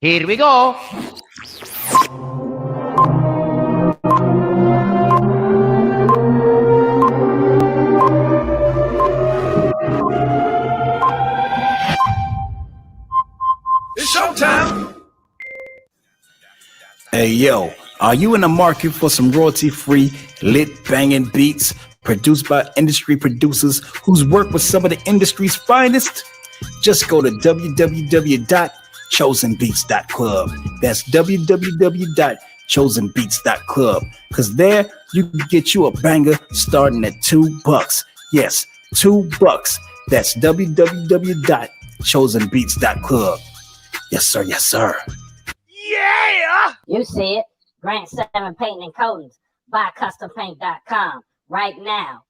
Here we go. It's showtime. Hey yo, are you in the market for some royalty-free, lit banging beats produced by industry producers whose work with some of the industry's finest? Just go to www.chosenbeats.club. That's www.chosenbeats.club. Cause there you can get you a banger starting at $2. Yes, $2. That's www.chosenbeats.club. Yes, sir. Yes, sir. Yeah! You see it. Grant 7 Painting and Coatings. Buy CustomPaint.com right now.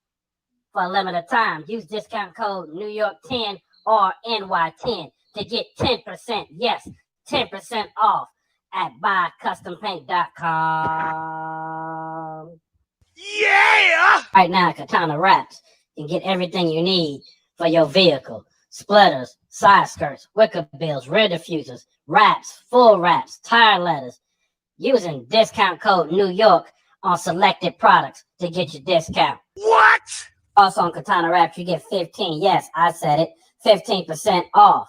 For a limited time, use discount code NewYork10 or NY10 to get 10%. Yes, 10% off at BuyCustomPaint.com. Yeah! Right now, Katana Wraps. You can get everything you need for your vehicle. Splitters, side skirts, wicker bills, rear diffusers, wraps, full wraps, tire letters. Using discount code New York on selected products to get your discount. What? Also on Katana Wraps, you get 15, yes, I said it, 15% off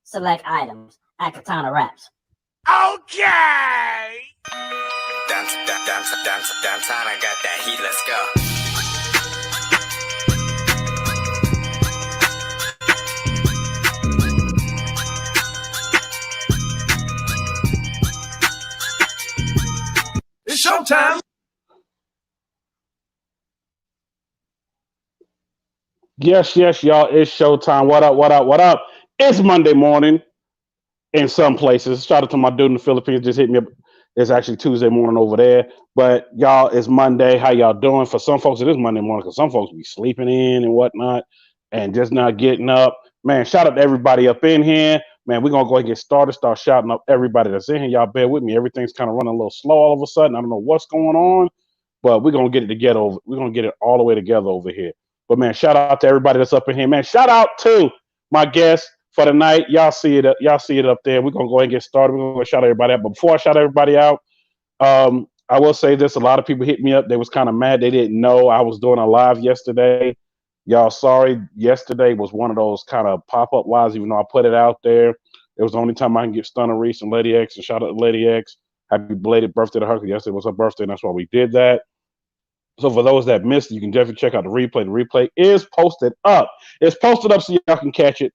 select items at Katana Wraps. Okay! Dance, I got that heat, let's go. It's showtime. Yes, y'all. It's showtime. What up? It's Monday morning in some places. Shout out to my dude in the Philippines. Just hit me up. It's actually Tuesday morning over there. But y'all, it's Monday. How y'all doing? For some folks, it is Monday morning because some folks be sleeping in and whatnot and just not getting up. Man, shout out to everybody up in here. Man, we're going to go ahead and get started. Start shouting up everybody that's in here. Y'all bear with me. Everything's kind of running a little slow all of a sudden. I don't know what's going on, but we're going to get it together. We're going to get it all the way together over here. But man, shout out to everybody that's up in here. Man, shout out to my guest for the night. Y'all see it up there. We're gonna go ahead and get started. We're gonna shout everybody out. But before I shout everybody out, I will say this: a lot of people hit me up. They was kind of mad. They didn't know I was doing a live yesterday. Y'all, sorry. Yesterday was one of those kind of pop-up lives, even though I put it out there. It was the only time I can get Stunner Reese and Lady X, and shout out to Lady X. Happy belated birthday to her, because yesterday was her birthday, and that's why we did that. So for those that missed, you can definitely check out the replay. The replay is posted up. It's posted up so y'all can catch it.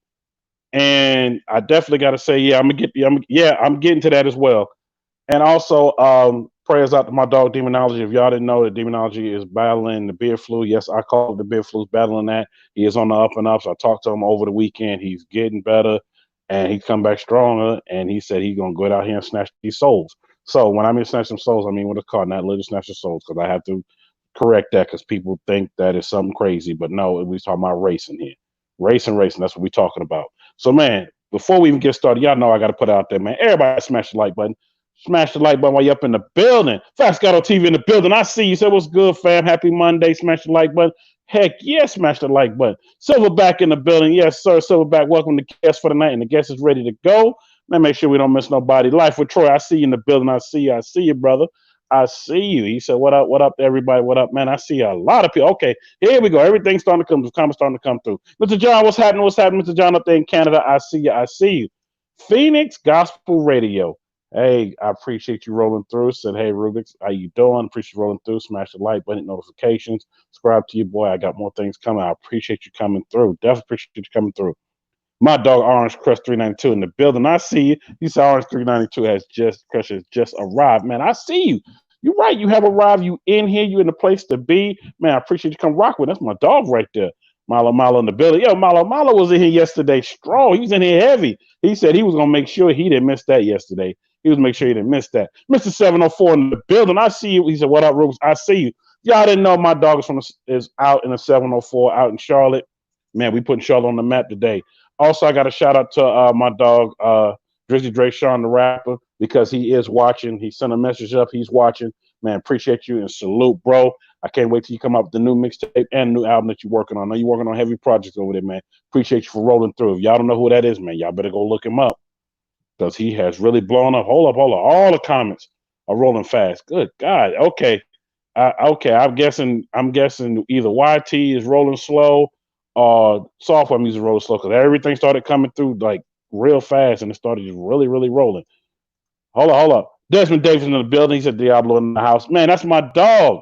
And I definitely got to say, yeah, I'm getting to that as well. And also, prayers out to my dog Demonology. If y'all didn't know that Demonology is battling the beard flu, yes, I call it the beard flu, battling that. He is on the up and ups. I talked to him over the weekend. He's getting better, and he's come back stronger. And he said he's gonna go out here and snatch these souls. So when I mean snatch some souls, I mean what it's called, not literally snatch the souls, because I have to correct that because people think that is something crazy, but no, we're talking about racing here. Racing. That's what we're talking about. So, man, before we even get started, y'all know I got to put it out there, man. Everybody smash the like button. Smash the like button while you're up in the building. Fast Gato TV in the building. I see you. Say what's good, fam. Happy Monday. Smash the like button. Heck yeah, smash the like button. Silverback in the building. Yes, sir. Silverback, welcome to guest for the night, and the guest is ready to go. Man, make sure we don't miss nobody. Life with Troy. I see you in the building. I see you, brother. I see you. He said, what up, everybody? What up, man? I see a lot of people. Okay, here we go. Everything's starting to come. The comments starting to come through. Mr. John, what's happening? Mr. John up there in Canada? I see you. Phoenix Gospel Radio. Hey, I appreciate you rolling through. Said, hey, Rubik's, how you doing? Appreciate you rolling through. Smash the like button, notifications. Subscribe to you, boy. I got more things coming. I appreciate you coming through. Definitely appreciate you coming through. My dog Orange Crush 392 in the building. I see you. You said Orange 392 has just arrived. Man, I see you. You're right. You have arrived. You in here. You in the place to be. Man, I appreciate you come rock with. That's my dog right there. Milo in the building. Yo, Milo was in here yesterday strong. He was in here heavy. He said he was going to make sure he didn't miss that yesterday. He was make sure he didn't miss that. Mr. 704 in the building. I see you. He said, what up, Rubes? I see you. Y'all didn't know my dog is out in the 704 out in Charlotte. Man, we putting Charlotte on the map today. Also, I got a shout out to my dog, Drizzy Dre Sean, the rapper, because he is watching. He sent a message up. He's watching. Man, appreciate you and salute, bro. I can't wait till you come up with the new mixtape and new album that you're working on. I know you're working on heavy projects over there, man. Appreciate you for rolling through. If y'all don't know who that is, man, y'all better go look him up. because he has really blown up. Hold up. All the comments are rolling fast. Good God. Okay. Okay. I'm guessing either YT is rolling slow or software music rolling slow because everything started coming through like real fast and it started just really, really rolling. Hold up. Desmond Davis in the building. He said Diablo in the house. Man, that's my dog.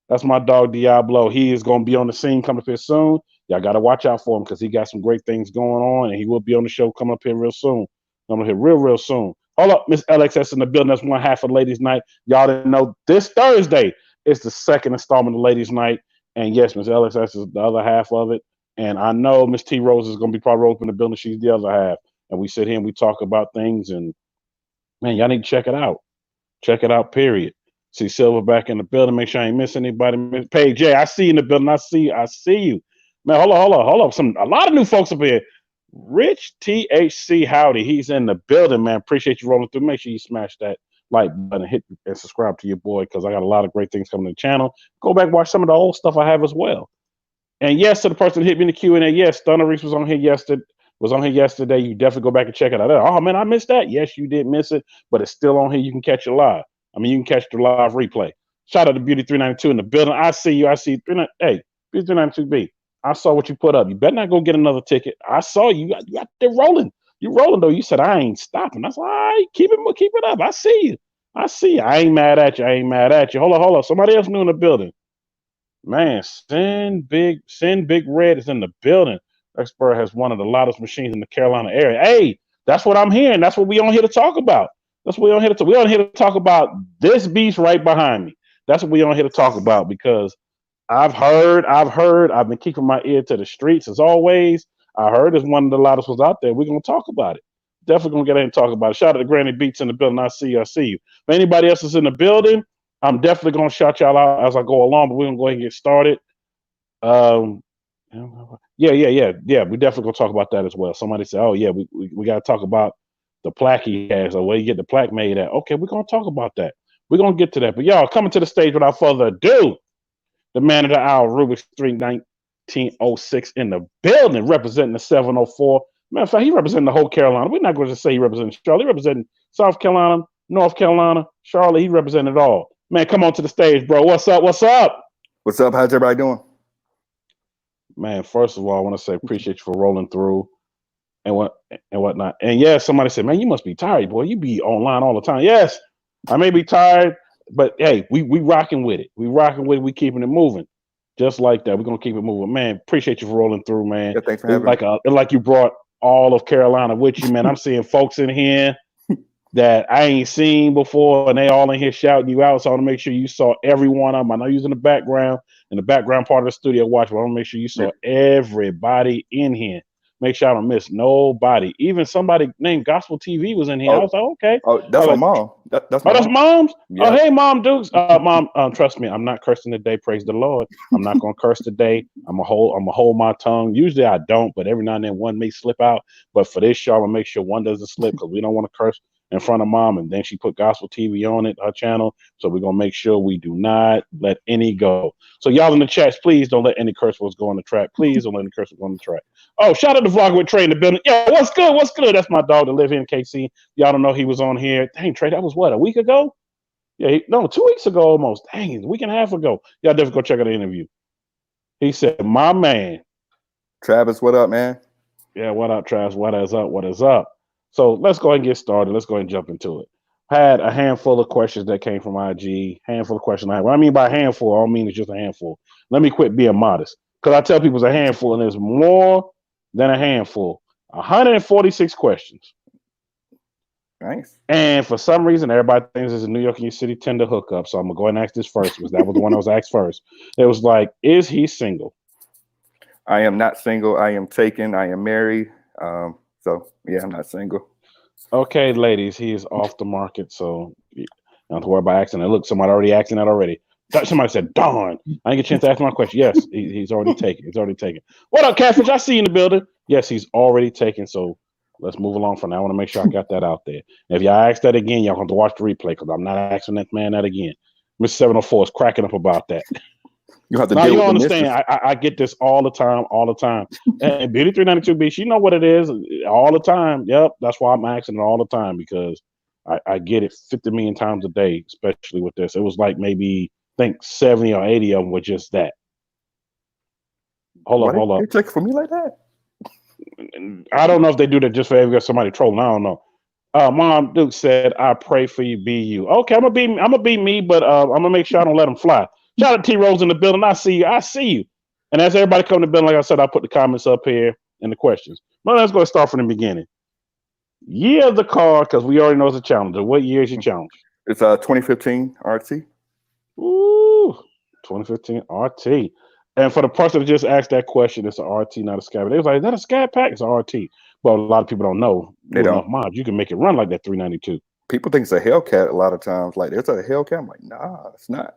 That's my dog Diablo. He is going to be on the scene coming up here soon. Y'all got to watch out for him because he got some great things going on, and he will be on the show coming up here real soon. Coming up here real soon. Hold up, Miss LXS in the building. That's one half of Ladies Night. Y'all didn't know this Thursday is the second installment of Ladies Night, and yes, Miss LXS is the other half of it. And I know Miss T Rose is going to be probably rolling up in the building. She's the other half, and we sit here and we talk about things. And man, y'all need to check it out. Check it out. Period. See Silver back in the building. Make sure I ain't miss anybody. Paige J, I see you in the building. I see you. Man, hold on. A lot of new folks up here. Rich THC Howdy. He's in the building, man. Appreciate you rolling through. Make sure you smash that like button, hit and subscribe to your boy because I got a lot of great things coming to the channel. Go back, watch some of the old stuff I have as well. And yes, to the person that hit me in the Q&A, yes, Stunner Reese was on here yesterday. You definitely go back and check it out. Oh man, I missed that. Yes, you did miss it, but it's still on here. You can catch it live. I mean, you can catch the live replay. Shout out to Beauty 392 in the building. I see you. Hey, Beauty 392B. I saw what you put up. You better not go get another ticket. I saw you. You got there rolling. You rolling though. You said I ain't stopping. I said, all right, keep it up. I see you. I ain't mad at you. Hold on. Somebody else new in the building. Man, Sin Big Red is in the building. Expert has one of the loudest machines in the Carolina area. Hey, that's what I'm hearing. That's what we on here to talk about. That's what we on here to talk. We on here to talk about this beast right behind me. That's what we on here to talk about because I've been keeping my ear to the streets as always. I heard there's one of the loudest ones out there. We're gonna talk about it. Definitely gonna get in and talk about it. Shout out to Granny Beats in the building. I see you. If anybody else is in the building, I'm definitely gonna shout y'all out as I go along, but we're gonna go ahead and get started. Yeah. We definitely gonna talk about that as well. Somebody said, oh yeah, we gotta talk about the plaque he has or where you get the plaque made at. Okay, we're gonna talk about that. We're gonna get to that. But y'all coming to the stage without further ado, the man of the hour, Rubik Street 1906 in the building, representing the 704. Matter of fact, he representing the whole Carolina. We're not going to say he representing Charlotte. He representing South Carolina, North Carolina, Charlotte. He represented it all. Man, come on to the stage, bro. What's up? What's up? How's everybody doing? Man, first of all, I want to say appreciate you for rolling through and whatnot. And yeah, somebody said, man, you must be tired, boy. You be online all the time. Yes, I may be tired, but hey, we rocking with it. We keeping it moving. Just like that. We're gonna keep it moving. Man, appreciate you for rolling through, man. Yeah, thanks for having me. Like you brought all of Carolina with you, man. I'm seeing folks in here that I ain't seen before, and they all in here shouting you out. So I want to make sure you saw every one of them. I know you're in the background part of the studio watch, but I want to make sure you saw everybody in here. Make sure I don't miss nobody. Even somebody named Gospel TV was in here. I was like, okay. Oh, that's my mom. That's mom's? Yeah. Oh, hey, Mom Dukes. Mom, trust me, I'm not cursing today. Praise the Lord. I'm not gonna curse today. I'm gonna hold my tongue. Usually I don't, but every now and then one may slip out. But for this show, I'm gonna make sure one doesn't slip because we don't want to curse in front of Mom. And then she put Gospel TV on it, her channel. So we're gonna make sure we do not let any go. So y'all in the chats, please don't let any curse words go on the track. Please don't let any curse words go on the track. Oh, shout out to Vlog with Trey in the building. Yeah, what's good? That's my dog that live here in KC. Y'all don't know he was on here. Dang, Trey, that was what, a week ago? Yeah, 2 weeks ago almost. Dang, a week and a half ago. Y'all definitely go check out the interview. He said, my man. Travis, what up, man? Yeah, what up, Travis? What is up? So let's go ahead and get started. Let's go ahead and jump into it. Had a handful of questions that came from IG. Handful of questions. What I mean by handful, I don't mean it's just a handful. Let me quit being modest. Because I tell people it's a handful, and there's more than a handful. 146 questions. Nice. And for some reason, everybody thinks it's a New York in your city Tinder hookup. So I'm going to go ahead and ask this first because that was the one I was asked first. It was like, is he single? I am not single. I am taken. I am married. So, yeah, I'm not single. Okay, ladies, he is off the market. So you don't have to worry about asking that. Look, somebody already asking that already. Somebody said, darn, I didn't get a chance to ask my question. Yes, he's already taken. He's already taken. What up, Catfish? I see you in the building. Yes, he's already taken. So let's move along from that. I want to make sure I got that out there. And if y'all ask that again, y'all have to watch the replay because I'm not asking that man that again. Mr. 704 is cracking up about that. You have to Now deal you with don't the understand. missus. I get this all the time. And Beauty 392B, she know what it is all the time. Yep, that's why I'm asking it all the time because I get it 50 million times a day, especially with this. It was like maybe I think 70 or 80 of them were just that. Hold Why up. they check for me like that? I don't know if they do that just for every somebody trolling. I don't know. Mom Duke said, "I pray for you, be you." Okay, I'm gonna be me, but I'm gonna make sure I don't let them fly. Shout out to T Rose in the building. I see you. And as everybody come to the building, like I said, I'll put the comments up here and the questions. But let's go start from the beginning. Year of the car, because we already know it's a Challenger. What year is your Challenger? It's 2015 RT. Ooh, 2015 RT. And for the person that just asked that question, it's an RT, not a Scat. They was like, "Is that a Scat Pack?" It's an RT. But a lot of people don't know. They With don't. enough mods, you can make it run like that 392. People think it's a Hellcat a lot of times. Like, it's a Hellcat. I'm like, nah, it's not.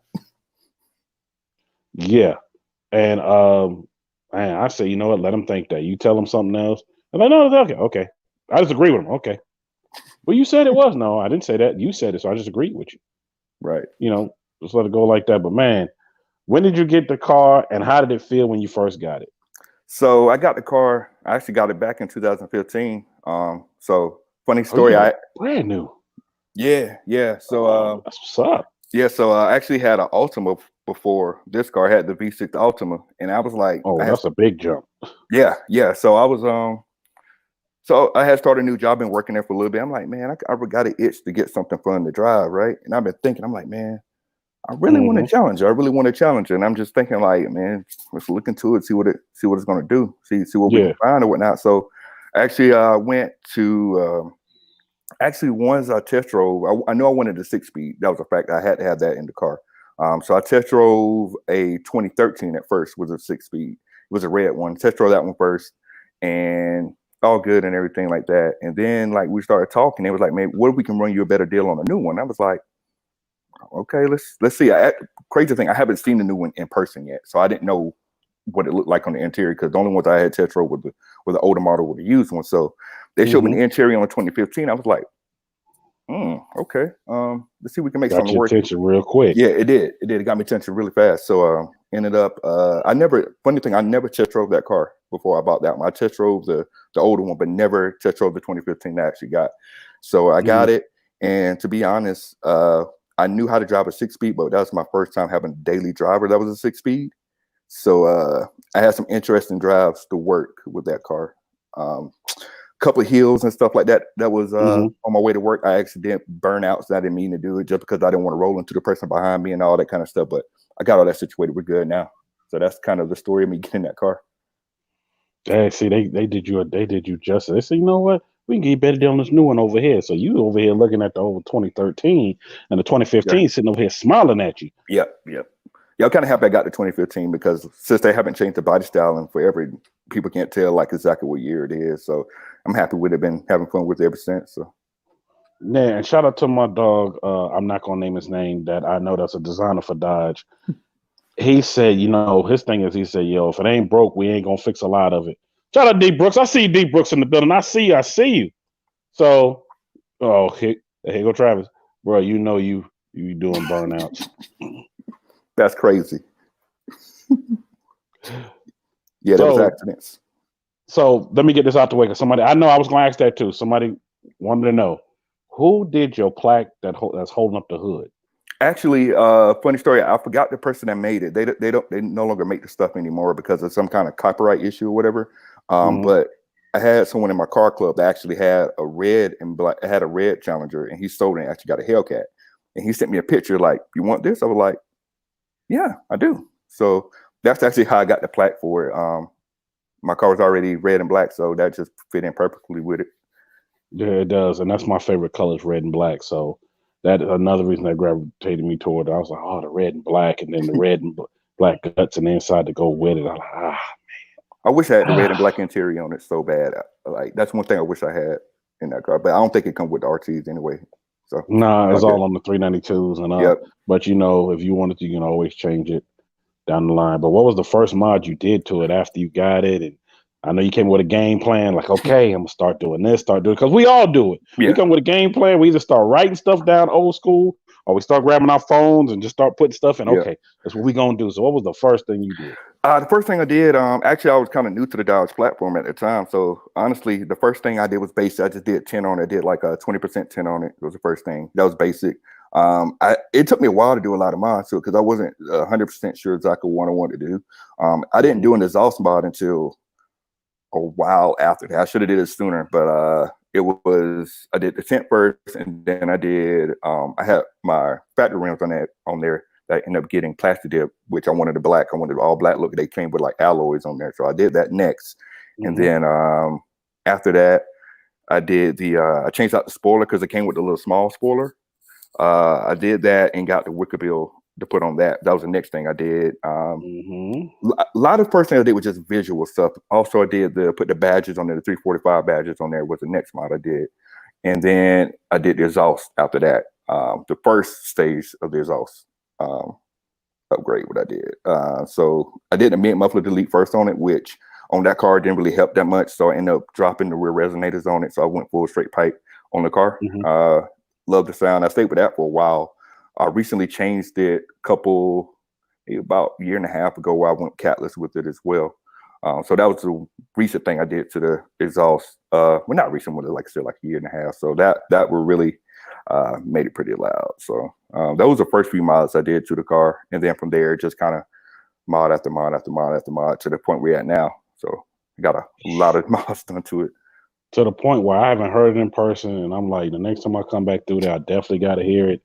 Yeah. And man, I say, you know what? Let them think that. You tell them something else. And like, no, it's okay. Okay. I just agree with them. Okay. Well, you said it was. No, I didn't say that. You said it, so I just agreed with you. Right. You know, just let it go like that. But man, when did you get the car and how did it feel when you first got it? So I got the car. I actually got it back in 2015. So funny story. Brand new. Yeah. So That's what's up. yeah. So I actually had an Altima before this car. I had the V6 Altima, and I was like, Oh, that's a big jump. yeah. So I was So I had started a new job and working there for a little bit. I'm like, man, I got an itch to get something fun to drive, right? And I've been thinking, I'm like, man, I really want to challenge her. I really want to challenge her. And I'm just thinking, like, man, let's look into it, see what it's going to do, see what we can find or whatnot. So actually, I went to actually once I test drove. I know I wanted a 6-speed. That was a fact. I had to have that in the car. So I test drove a 2013 at first, was a 6-speed. It was a red one. Test drove that one first, and all good and everything like that. And then like we started talking. It was like, man, what if we can run you a better deal on a new one? I was like, okay, let's see. Crazy thing, I haven't seen the new one in person yet, so I didn't know what it looked like on the interior because the only ones I had test drove were the older model with the used one. So they showed me the interior on 2015. I was like, okay. Let's see if we can make something work. Got your attention real quick. Yeah, it did. It got me attention really fast. So ended up I never test drove that car before I bought that one. I test drove the older one, but never test drove the 2015 I actually got. So I got it, and to be honest, I knew how to drive a 6-speed, but that was my first time having a daily driver that was a 6-speed. So I had some interesting drives to work with that car. Couple of hills and stuff like that. That was on my way to work. I actually didn't burn out, so I didn't mean to do it just because I didn't want to roll into the person behind me and all that kind of stuff. But I got all that situated. We're good now. So that's kind of the story of me getting that car. Hey, see, they did you justice. They said, you know what? We can get you better deal on this new one over here. So you over here looking at the over 2013 and the 2015 sitting over here smiling at you. Yep. Yeah, I'm kind of happy I got the 2015 because since they haven't changed the body style in forever, people can't tell like exactly what year it is. So I'm happy with it. Been having fun with it ever since. So yeah, and shout out to my dog. I'm not gonna name his name. That I know that's a designer for Dodge. He said, you know, his thing is, he said, yo, if it ain't broke, we ain't gonna fix a lot of it. Shout out D Brooks. I see you, D Brooks in the building. I see you. So, here go Travis, bro. You know you doing burnouts. that's crazy. Yeah, there was accidents. So let me get this out the way because I know I was gonna ask that too. Somebody wanted to know who did your plaque that's holding up the hood. Actually, funny story. I forgot the person that made it. They no longer make the stuff anymore because of some kind of copyright issue or whatever. But I had someone in my car club that actually had a red and black. Had a red Challenger, and he sold it and actually got a Hellcat. And he sent me a picture like, "You want this?" I was like, "Yeah, I do." So that's actually how I got the plaque for it. My car was already red and black, so that just fit in perfectly with it. Yeah, it does, and that's my favorite color is red and black. So that is another reason that gravitated me toward it. I was like, oh, the red and black, and then the red and black guts and the inside to go with it. I'm like, man. I wish I had the red and black interior on it so bad. Like that's one thing I wish I had in that car, but I don't think it comes with the RTs anyway. So nah, it's all on the 392s and Yep. But you know, if you wanted to, you can always change it down the line. But what was the first mod you did to it after you got it? And I know you came with a game plan, like, okay, I'm gonna start doing this, because we all do it. Yeah. We come with a game plan. We either start writing stuff down old school, Or we start grabbing our phones and just start putting stuff in? Yeah. Okay, that's what we gonna do. So what was the first thing you did? The first thing I did, actually, I was kind of new to the Dodge platform at the time. So honestly, the first thing I did was basic. I just did 10 on it. I did like a 20% 10 on it. It was the first thing. That was basic. It took me a while to do a lot of mods too, because I wasn't 100% sure exactly what I wanted to do. I didn't do an exhaust mod until a while after that. I should have did it sooner, but I did the tent first, and then I did I had my factory rims on there that I ended up getting plastic dip, which I wanted the black. I wanted all black look. They came with like alloys on there, so I did that next. And then after that, I did I changed out the spoiler because it came with the little small spoiler. I did that and got the wicker bill to put on that. That was the next thing I did. A lot of first thing I did was just visual stuff. Also, I did put the badges on there, the 345 badges on there was the next mod I did. And then I did the exhaust after that. The first stage of the exhaust upgrade, what I did. So I did the mid muffler delete first on it, which on that car didn't really help that much. So I ended up dropping the rear resonators on it. So I went full straight pipe on the car. Love the sound. I stayed with that for a while. I recently changed it about a year and a half ago where I went catless with it as well. So that was the recent thing I did to the exhaust. Well, not recent, but like I said, like a year and a half. So that were really made it pretty loud. So that was the first few mods I did to the car. And then from there, just kind of mod after mod after mod after mod to the point we're at now. So I got a lot of mods done to it. To the point where I haven't heard it in person, and I'm like, the next time I come back through there, I definitely got to hear it,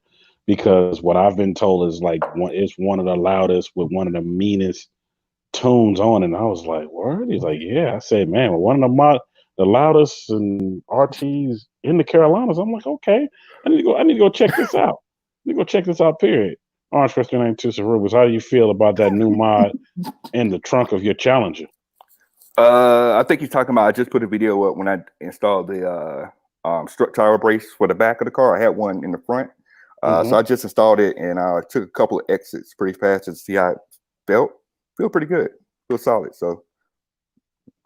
because what I've been told is like it's one of the loudest with one of the meanest tunes on it. And I was like, word? He's like, yeah. I said, man, one of the loudest and RTs in the Carolinas. I'm like, okay, I need to go check this out. I need to go check this out, period. Orange Question 92 Cerubus, how do you feel about that new mod in the trunk of your Challenger? I think he's talking about, I just put a video up when I installed the strut tire brace for the back of the car. I had one in the front. So I just installed it, and I took a couple of exits pretty fast to see how it felt. Feel pretty good. Feel solid. So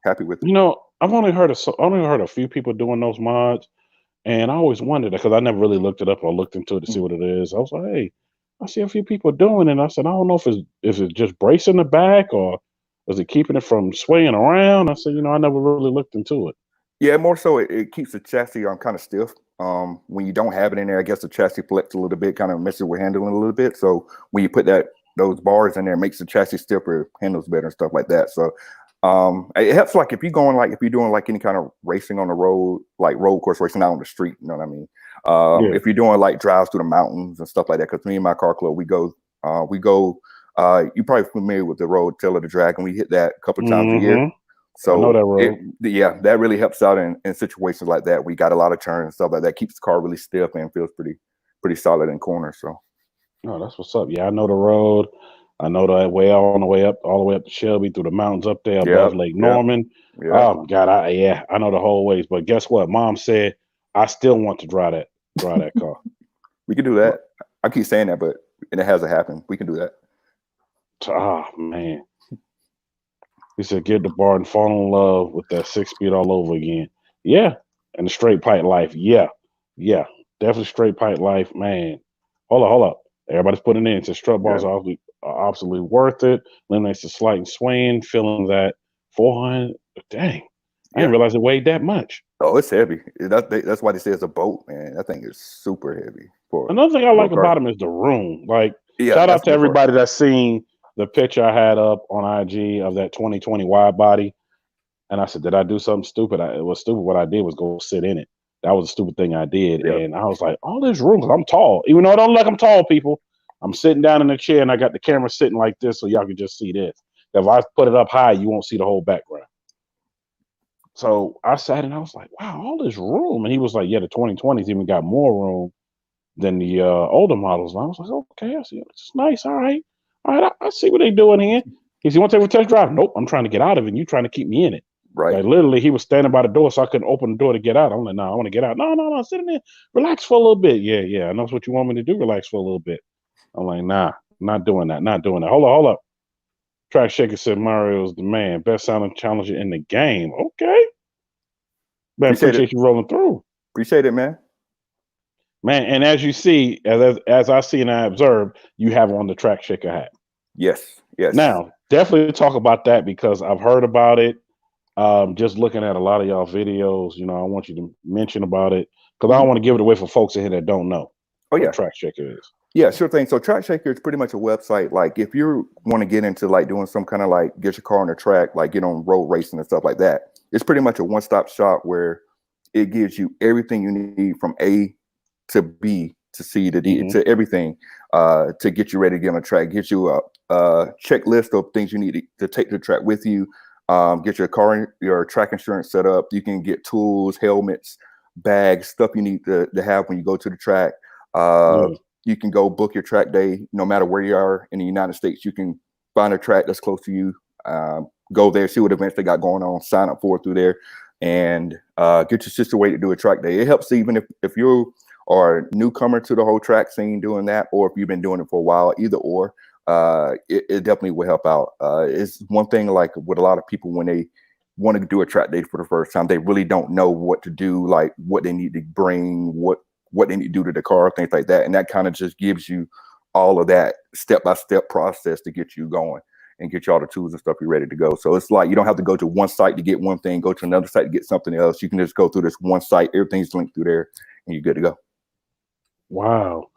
happy with it. You know, I've only heard a few people doing those mods, and I always wondered, because I never really looked it up or looked into it to see what it is. I was like, hey, I see a few people doing it. And I said, I don't know if it's just bracing the back, or is it keeping it from swaying around? I said, I never really looked into it. Yeah, more so it keeps the chassis kind of stiff. When you don't have it in there, I guess the chassis flex a little bit, kind of messes with handling a little bit. So when you put those bars in there, it makes the chassis stiffer, handles better and stuff like that. So it helps, like if you're doing like any kind of racing on the road, like road course racing, not on the street, you know what I mean? If you're doing like drives through the mountains and stuff like that, because me and my car club, we go you're probably familiar with the road Tail of the Dragon. We hit that a couple times a year. So I know that road. That really helps out in situations like that. We got a lot of turns and stuff like that. Keeps the car really stiff and feels pretty solid in corners. So that's what's up. Yeah, I know the road. I know the way all the way up to Shelby, through the mountains up there above Lake Norman. Oh God, I know the whole ways. But guess what? Mom said I still want to drive that car. We can do that. I keep saying that, but it hasn't happened. We can do that. Oh man. He said, get the bar and fall in love with that 6-speed all over again. Yeah. And the straight pipe life. Yeah. Definitely straight pipe life, man. Hold up. Everybody's putting in. It says strut bars are absolutely worth it. Eliminates the slight and swaying. Feeling that 400. Dang. I didn't realize it weighed that much. Oh, it's heavy. That's why they say it's a boat, man. That thing is super heavy. Another thing I like about him is the room. Like, shout out to everybody that's seen the picture I had up on IG of that 2020 wide body. And I said, did I do something stupid? It was stupid. What I did was go sit in it. That was a stupid thing I did. Yep. And I was like, all this room, because I'm tall. Even though I don't look like I'm tall, people. I'm sitting down in the chair, and I got the camera sitting like this so y'all can just see this. If I put it up high, you won't see the whole background. So I sat and I was like, wow, all this room. And he was like, yeah, the 2020s even got more room than the older models. And I was like, okay, I see. It's nice. All right, I see what they're doing here. He said, you want to take a test drive? Nope, I'm trying to get out of it, and you trying to keep me in it. Right. Like, literally, he was standing by the door, so I couldn't open the door to get out. I'm like, no, I want to get out. No, sit in there. Relax for a little bit. Yeah, I know what you want me to do. Relax for a little bit. I'm like, nah, not doing that. Hold up. Track Shaker said Mario's the man. Best sounding challenger in the game. Okay. Man, appreciate you rolling through. Appreciate it, man. Man, and as you see, as I see and I observe, you have on the Track Shaker hat. Yes, yes. Now, definitely talk about that because I've heard about it. Just looking at a lot of y'all videos, I want you to mention about it because I don't want to give it away for folks in here that don't know Oh what yeah. a Track Shaker is. Yeah, sure thing. So Track Shaker is pretty much a website. Like if you want to get into like doing some kind of like get your car on the track, like get on road racing and stuff like that, it's pretty much a one-stop shop where it gives you everything you need from A to B to C to D to everything to get you ready to get on the track. Get you a checklist of things you need to take to the track with you. Get your track insurance set up. You can get tools, helmets, bags, stuff you need to have when you go to the track. You can go book your track day, no matter where you are in the United States. You can find a track that's close to you, go there, see what events they got going on, sign up for it through there, and get your sister way to do a track day. It helps even if you are a newcomer to the whole track scene doing that, or if you've been doing it for a while, either or, it definitely will help out. It's one thing like with a lot of people when they want to do a track day for the first time, they really don't know what to do, like what they need to bring, what they need to do to the car, things like that. And that kind of just gives you all of that step-by-step process to get you going and get you all the tools and stuff you're ready to go. So it's like you don't have to go to one site to get one thing, go to another site to get something else. You can just go through this one site, everything's linked through there, and you're good to go. Wow.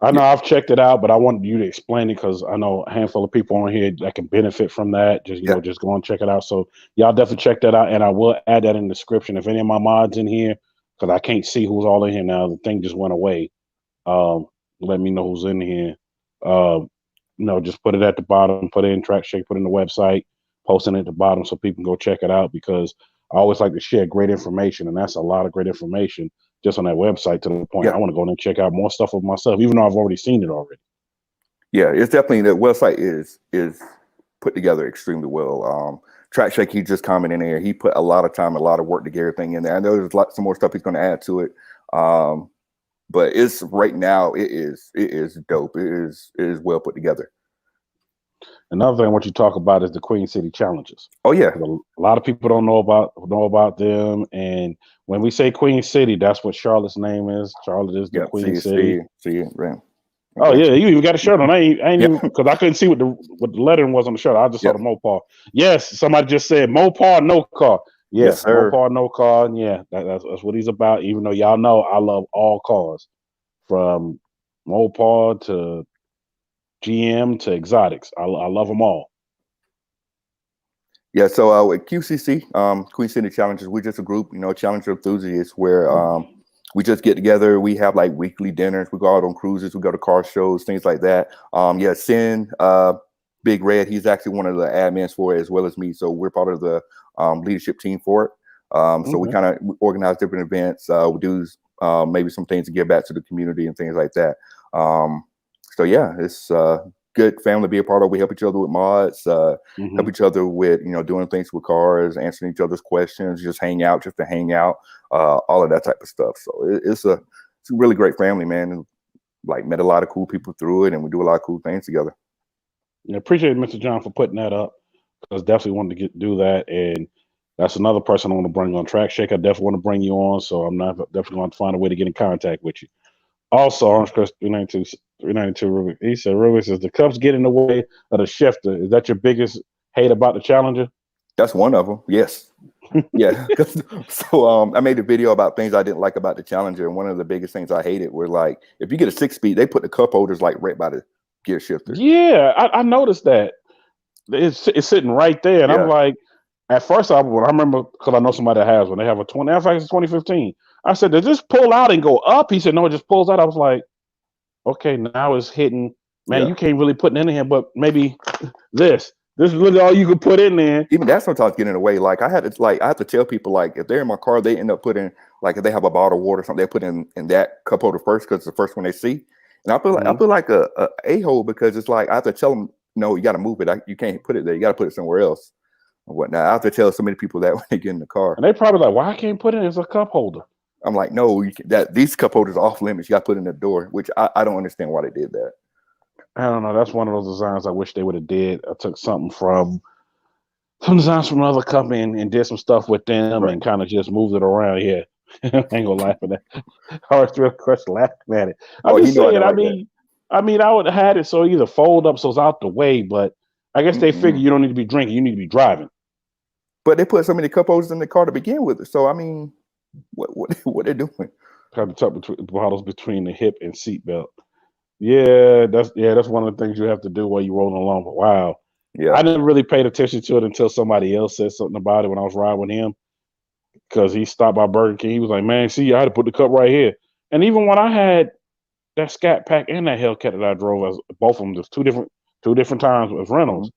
I know I've checked it out, but I wanted you to explain it because I know a handful of people on here that can benefit from that. Just just go and check it out. So y'all definitely check that out, and I will add that in the description. If any of my mods in here, because I can't see who's all in here now, the thing just went away. Let me know who's in here. Just put it at the bottom, put it in Track Shake, put it in the website, posting it at the bottom so people can go check it out because I always like to share great information, and that's a lot of great information just on that website to the point I want to go in and check out more stuff of myself, even though I've already seen it already. Yeah, it's definitely the website is put together extremely well. Track Shake, he just commented in there. He put a lot of time, a lot of work to get everything in there. I know there's some more stuff he's going to add to it, but it's right now it is dope. It is well put together. Another thing I want you to talk about is the Queen City challenges. Oh yeah, a lot of people don't know about them, and when we say Queen City, that's what Charlotte's name is. Charlotte is the Queen City. See it, right. Oh yeah, you even got a shirt on. I ain't even because I couldn't see what the lettering was on the shirt. I just saw the Mopar. Yes, somebody just said Mopar, no car. Yes, Mopar, no car. Yeah, that's what he's about. Even though y'all know I love all cars, from Mopar to GM to exotics. I love them all. Yeah, so with QCC, Queen City Challenges, we're just a group, challenger enthusiasts where we just get together. We have like weekly dinners. We go out on cruises. We go to car shows, things like that. Sin, Big Red, he's actually one of the admins for it as well as me. So we're part of the leadership team for it. So we kind of organize different events. We do maybe some things to give back to the community and things like that. So yeah, it's good family to be a part of. We help each other with mods, help each other with, doing things with cars, answering each other's questions, just hang out, just to hang out, all of that type of stuff. So it's a really great family, man. And like met a lot of cool people through it, and we do a lot of cool things together. Yeah, appreciate it, Mr. John, for putting that up. Because definitely wanted to do that, and that's another person I want to bring on Track Shake. I definitely want to bring you on, so I'm definitely going to find a way to get in contact with you. Also, Orange Crest 392 Ruby. He said, Ruby says the cups get in the way of the shifter. Is that your biggest hate about the Challenger? That's one of them. Yes. Yeah. So I made a video about things I didn't like about the Challenger, and one of the biggest things I hated were like if you get a 6-speed, they put the cup holders like right by the gear shifter. Yeah, I noticed that. It's sitting right there, and I'm like, at first I remember because I know somebody that has one. They have a 20. In fact, it's 2015. I said, does this pull out and go up? He said, no, it just pulls out. I was like, okay, now it's hitting. Man, you can't really put it in here, but maybe this is really all you can put in there. Even that sometimes get in the way. Like I have to tell people like if they're in my car, they end up putting like if they have a bottle of water or something, they put in that cup holder first because it's the first one they see. And I feel like a hole because it's like I have to tell them, no, you got to move it. You can't put it there. You got to put it somewhere else. Or whatnot. I have to tell so many people that when they get in the car, and they probably like, why I can't put it as a cup holder? I'm like, no, these cup holders are off limits. You got to put it in the door, which I don't understand why they did that. I don't know. That's one of those designs I wish they would have did. I took some designs from another company and did some stuff with them and kind of just moved it around here. I ain't gonna laugh at that. I was real question laughing at it. I'm Oh, you just know I saying. don't like that. I mean, I would have had it so either fold up so it's out the way, but I guess they figure Mm-mm. you don't need to be drinking, you need to be driving. But they put so many cup holders in the car to begin with. So I mean, what they're doing? Have to tuck between bottles between the hip and seatbelt. That's one of the things you have to do while you're rolling along. But wow, Yeah, I never really paid attention to it until somebody else said something about it when I was riding with him because he stopped by Burger King. He was like, "Man, see, I had to put the cup right here." And even when I had that Scat Pack and that Hellcat that I drove, as both of them, just two different times with rentals.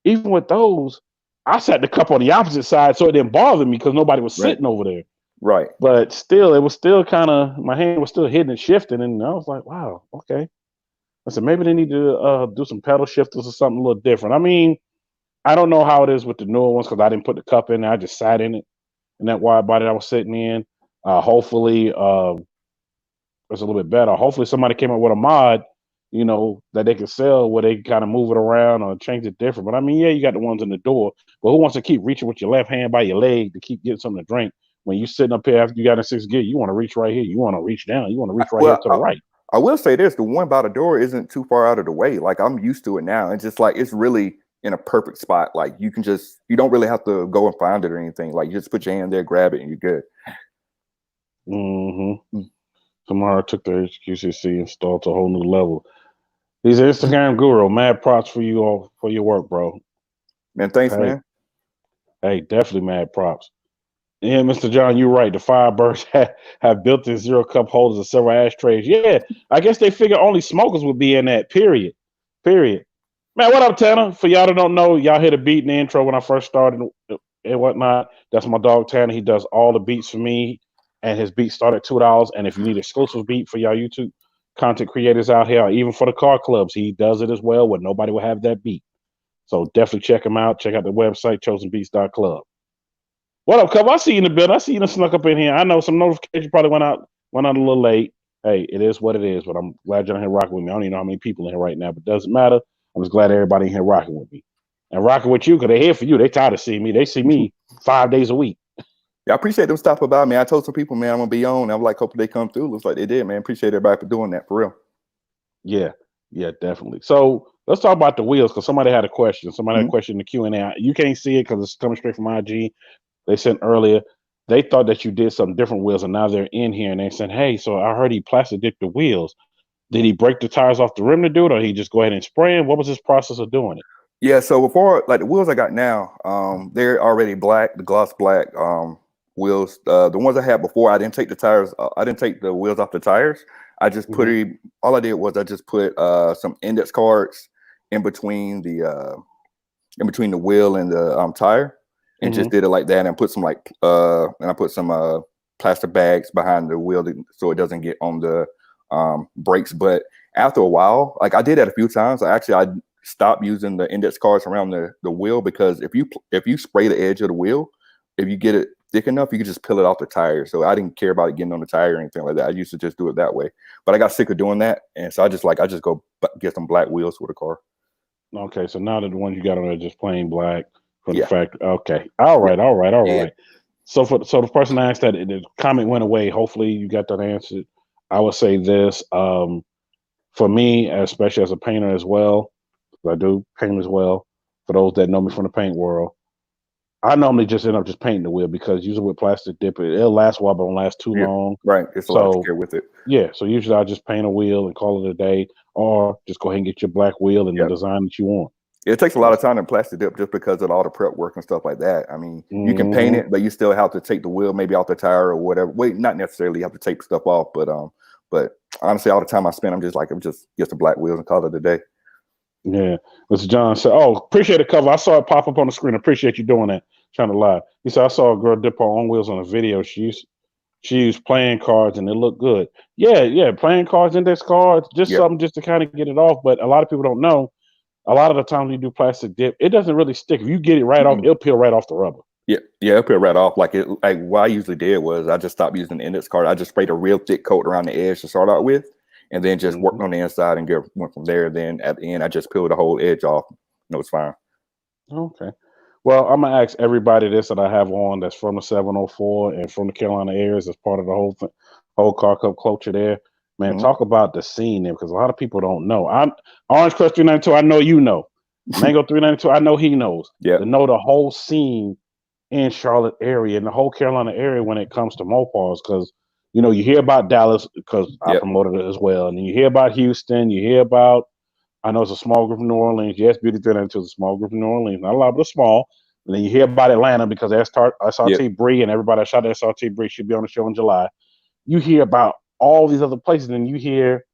Even with those, I sat the cup on the opposite side, so it didn't bother me because nobody was right, sitting over there. right. But still, it was still kind of my hand was still hitting and shifting, and I was like, "Wow, okay." I said maybe they need to do some pedal shifters or something a little different. I mean, I don't know how it is with the newer ones because I didn't put the cup in there. I just sat in it in that wide body I was sitting in. Hopefully, it's a little bit better. Hopefully, somebody came up with a mod, that they could sell where they can kind of move it around or change it different. But I mean, yeah, you got the ones in the door, but who wants to keep reaching with your left hand by your leg to keep getting something to drink? When you sitting up here after you got in sixth gear, you want to reach right here. You want to reach down. You want to reach right here Well, to the right. I will say this: the one by the door isn't too far out of the way. Like I'm used to it now. It's just like it's really in a perfect spot. Like you don't really have to go and find it or anything. Like you just put your hand there, grab it, and you're good. Mm-hmm. Tomorrow took the HQCC installed to a whole new level. He's an Instagram guru. Mad props for you all for your work, bro. Man, thanks, Hey, man. hey, definitely mad props. Yeah, Mr. John, you're right. The Firebirds have built-in zero cup holders and several ashtrays. Yeah, I guess they figure only smokers would be in that. Period. Period. Man, what up, Tanner? For y'all that don't know, y'all hear the beat in the intro when I first started and whatnot. That's my dog Tanner. He does all the beats for me, and his beats start at $2. And if you need exclusive beat for y'all YouTube content creators out here, or even for the car clubs, he does it as well, where nobody will have that beat. So definitely check him out. Check out the website, chosenbeats.club. What up, Cub? I see you in the building. I see you snuck up in here. I know some notifications probably went out a little late. Hey, it is what it is, but I'm glad you're in here rocking with me. I don't even know how many people in here right now, but it doesn't matter. I'm just glad everybody in here rocking with me. And rocking with you because they're here for you. They tired of seeing me. They see me 5 days a week. Yeah, I appreciate them stopping by, man. I told some people, man, I'm gonna be on. I'm like, hoping they come through. Looks like they did, man. Appreciate everybody for doing that, for real. Yeah, definitely. So let's talk about the wheels because somebody had a question. Somebody had a question in the Q&A. You can't see it because it's coming straight from IG. They sent earlier. They thought that you did some different wheels, and now they're in here, and they said, "Hey, so I heard he plastic dipped the wheels. Did he break the tires off the rim to do it, or he just go ahead and spray them? What was his process of doing it?" Yeah, so before, like the wheels I got now, they're already black, the gloss black wheels. The ones I had before, I didn't take the tires. I didn't take the wheels off the tires. I just put it. All I did was I just put some index cards in between the wheel and the tire, and just did it like that, and put some and I put some plastic bags behind the wheel so it doesn't get on the brakes. But after a while, like I did that a few times. I stopped using the index cards around the wheel because if you spray the edge of the wheel, if you get it thick enough, you can just peel it off the tire. So I didn't care about it getting on the tire or anything like that. I used to just do it that way, but I got sick of doing that, and so I just go get some black wheels for the car. Okay, so now that the ones you got on are just plain black from the Yeah. factory. Okay, all right. Yeah. So the person asked that the comment went away. Hopefully you got that answered. I would say this for me, especially as a painter as well. I do paint as well. For those that know me from the paint world, I normally just end up just painting the wheel because usually with plastic dip, it'll last a while, but it won't last too long. Right. It's a lot to care with it. Yeah, so usually I just paint a wheel and call it a day, or just go ahead and get your black wheel and the design that you want. It takes a lot of time in plastic dip just because of all the prep work and stuff like that. I mean, you can paint it, but you still have to take the wheel maybe off the tire or whatever. Wait, not necessarily you have to take stuff off, but honestly, all the time I spend, I'm just get the black wheels and call it a day. Yeah, Mr. John said, "Oh, appreciate the cover. I saw it pop up on the screen. Appreciate you doing that. Trying to lie." He said, "I saw a girl dip her own wheels on a video. She used playing cards and it looked good." Yeah, playing cards, index cards, just something just to kind of get it off. But a lot of people don't know. A lot of the time when you do plastic dip, it doesn't really stick. If you get it right off, it'll peel right off the rubber. Yeah, it'll peel right off. Like what I usually did was I just stopped using the index card. I just sprayed a real thick coat around the edge to start out with, and then just worked on the inside and went from there. Then at the end, I just peeled the whole edge off. No, it's fine. Okay. Well, I'm gonna ask everybody this that I have on that's from the 704 and from the Carolina areas as part of the whole car cup culture there. Man, Mhm. talk about the scene there because a lot of people don't know. I'm Orange Crush 392. I know you know. Mango 392. I know he knows. Yep. To know the whole scene in Charlotte area and the whole Carolina area when it comes to Mopars because you hear about Dallas because I Yep. promoted it as well, and you hear about Houston. You hear about I know it's a small group in New Orleans. Yes, Beauty 392 is a small group in New Orleans. Not a lot, but a small. And then you hear about Atlanta because Yep. SRT Bree and everybody that shot at SRT Bree should be on the show in July. You hear about all these other places, and you hear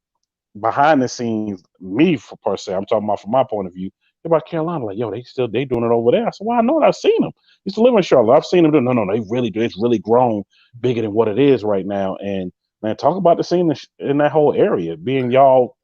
behind the scenes, me for per se, I'm talking about from my point of view, about Carolina, like, yo, they doing it over there. I said, well, I know it. I've seen them. Used to live in Charlotte. I've seen them do no, they really do. It's really grown bigger than what it is right now. And man, talk about the scene in that whole area, being y'all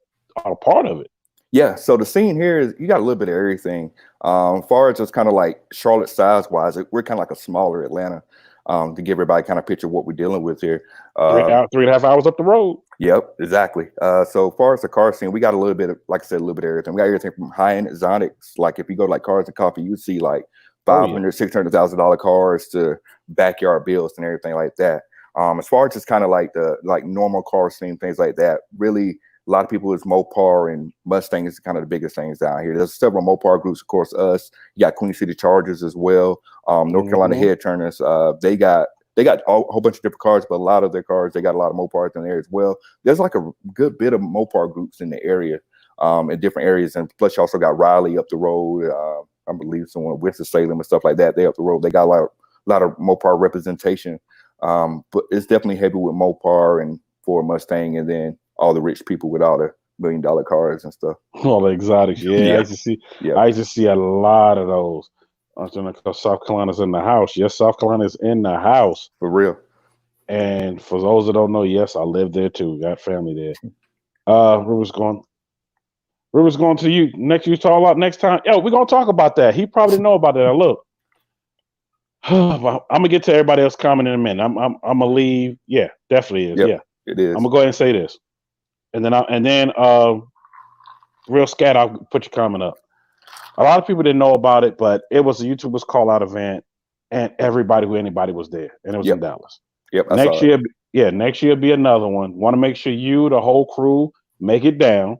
are a part of it. Yeah, so the scene here is you got a little bit of everything. As far as just kind of like Charlotte size wise, we're kind of like a smaller Atlanta. To give everybody kind of picture what we're dealing with here. 3.5 hours up the road. Yep, exactly. So as far as the car scene, we got a little bit of, like I said, a little bit of everything. We got everything from high-end exotics. Like if you go to like Cars and Coffee, you see like $500,000, $600,000 cars to backyard bills and everything like that. As far as just kind of like the normal car scene, things like that, really a lot of people is Mopar and Mustang is kind of the biggest things down here. There's several Mopar groups, of course, us. You got Queen City Chargers as well. North Carolina Head Turners. They got a whole bunch of different cars, but a lot of their cars, they got a lot of Mopars in there as well. There's like a good bit of Mopar groups in the area, in different areas. And plus you also got Raleigh up the road. I believe someone Winston-Salem and stuff like that. They up the road. They got a lot of Mopar representation. But it's definitely heavy with Mopar and Ford Mustang, and then all the rich people with all the $1 million cars and stuff. All the exotics. Yeah, Yeah. I used to see a lot of those. South Carolina's in the house. Yes, South Carolina's in the house. For real. And for those that don't know, yes, I live there too. Got family there. Ruben's going to you. Next you talk about next time. Yo, we're gonna talk about that. He probably know about that. Now, look. I'm gonna get to everybody else comment in a minute. I'm gonna leave. Yeah, definitely is. Yep, yeah. it is. I'm gonna go ahead and say this. And then real scat, I'll put your comment up. A lot of people didn't know about it, but it was a YouTuber's call out event, and anybody was there, and it was in Dallas. Yep. Next year be another one. Want to make sure you, the whole crew, make it down.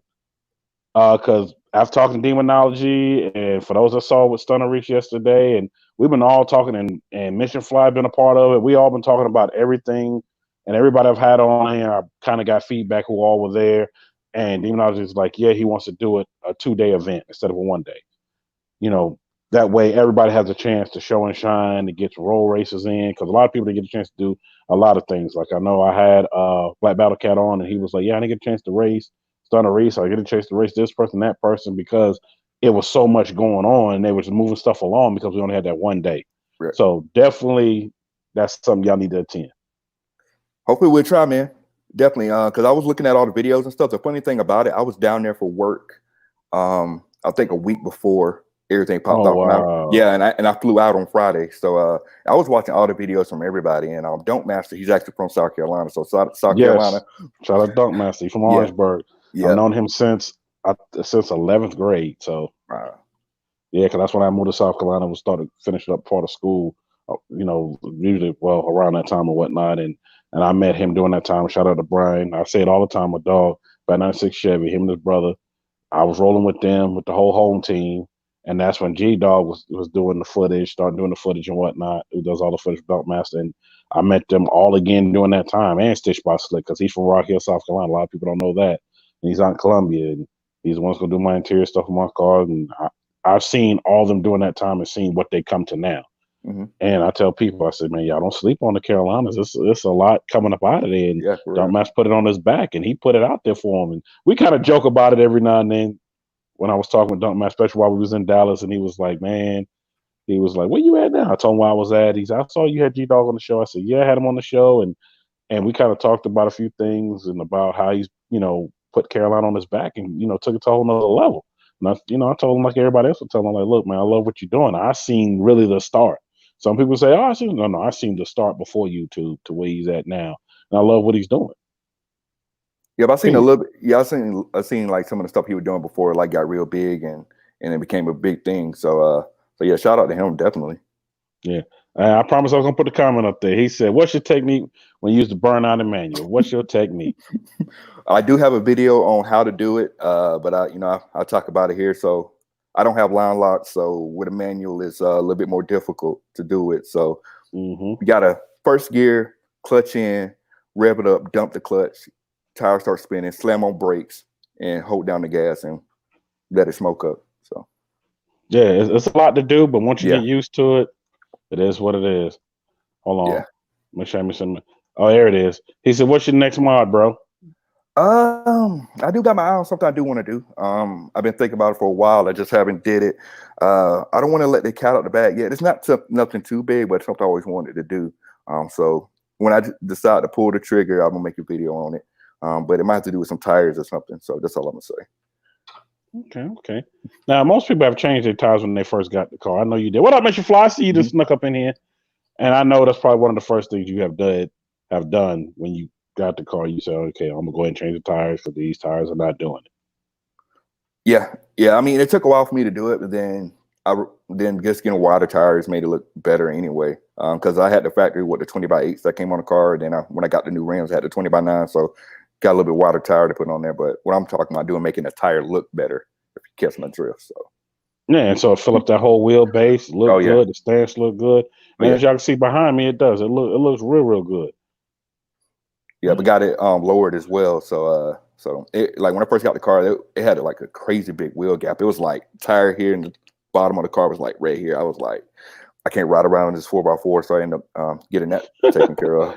Because I've talked to Demonology, and for those that saw with Stunner Reach yesterday, and we've been all talking, and Mission Fly been a part of it. We all been talking about everything, and everybody I've had on here, I kind of got feedback who all were there. And Demonology is like, yeah, he wants to do it a 2-day event instead of a 1-day. That way everybody has a chance to show and shine, to get some roll races in, because a lot of people didn't get a chance to do a lot of things. Like I know I had Black Battle Cat on, and he was like, yeah, I didn't get a chance to race. Done a race, I get a chance to race this person, that person, because it was so much going on and they were just moving stuff along because we only had that 1 day. Right. So definitely that's something y'all need to attend. Hopefully we'll try, man. Definitely. Because I was looking at all the videos and stuff. The funny thing about it, I was down there for work. I think a week before everything popped off. Wow. And I flew out on Friday. So I was watching all the videos from everybody. And Don't Master, he's actually from South Carolina. So South Carolina. Shout out Dunk Master. He's from Orangeburg. Yeah. I've known him since 11th grade. So yeah, because that's when I moved to South Carolina and started finishing up part of school. Usually around that time or whatnot, and I met him during that time. Shout out to Brian. I say it all the time. My dog, by 96 Chevy, him and his brother. I was rolling with them with the whole home team, and that's when G Dog was doing the footage, starting doing the footage and whatnot. Who does all the footage for Dunk Master, and I met them all again during that time, and Stitch by Slick, because he's from Rock Hill, South Carolina. A lot of people don't know that. And he's out in Columbia, and he's the one that's gonna do my interior stuff in my car. And I've seen all of them during that time and seen what they come to now. Mm-hmm. And I tell people, I said, man, y'all don't sleep on the Carolinas. It's a lot coming up out of there. And Dunk Master put it on his back, and he put it out there for him. And we kind of joke about it every now and then. When I was talking with Dunk Master, especially while we was in Dallas, and he was like, where you at now? I told him where I was at. He said, I saw you had G Dog on the show. I said, yeah, I had him on the show. And we kind of talked about a few things and about how he's, put Carolina on his back and, took it to a whole nother level. And I told him like everybody else would tell him, like, look, man, I love what you're doing. I seen really the start. Some people say, I seen the start before you to where he's at now. And I love what he's doing. Yeah, but I seen a little bit. Yeah, I seen like some of the stuff he was doing before, like got real big and it became a big thing. So So yeah, shout out to him definitely. Yeah. I promise I was gonna put the comment up there. He said, "What's your technique when you use the burnout and manual? What's your technique?" I do have a video on how to do it, but I'll talk about it here. So I don't have line locks, so with a manual, it's a little bit more difficult to do it. So you got to first gear, clutch in, rev it up, dump the clutch, tire start spinning, slam on brakes, and hold down the gas and let it smoke up. So yeah, it's a lot to do, but once you yeah, get used to it, it is what it is. Hold on, yeah. make sure I miss some. Oh, there it is. He said, "What's your next mod, bro?" I do got my eye on something I do want to do. I've been thinking about it for a while. I just haven't did it. I don't want to let the cat out the bag yet. It's not nothing too big, but it's something I always wanted to do. So when I decide to pull the trigger, I'm gonna make a video on it. But it might have to do with some tires or something. So that's all I'm gonna say. Okay. Now, most people have changed their tires when they first got the car. I know you did. What up, Mr. Fly? I see you just snuck up in here, and I know that's probably one of the first things you have done when you got the car. You said, "Okay, I'm gonna go ahead and change the tires for these tires are not doing it." Yeah. I mean, it took a while for me to do it, but then just getting wider tires made it look better anyway. Because I had the factory with the 20x8s that came on the car. Then when I got the new rims, I had the 20x9, so got a little bit wider tire to put on there. But what I'm talking about doing, making the tire look better, if you catch my drift. So Yeah, and so it fill up that whole wheelbase, look yeah. good, the stance look good, and as y'all can see behind me, it does. It looks real good. Yeah, but got it lowered as well. So it, like when I first got the car, it had like a crazy big wheel gap. It was like tire here and the bottom of the car was like right here. I was like, I can't ride around in this 4x4, so I ended up getting that taken care of.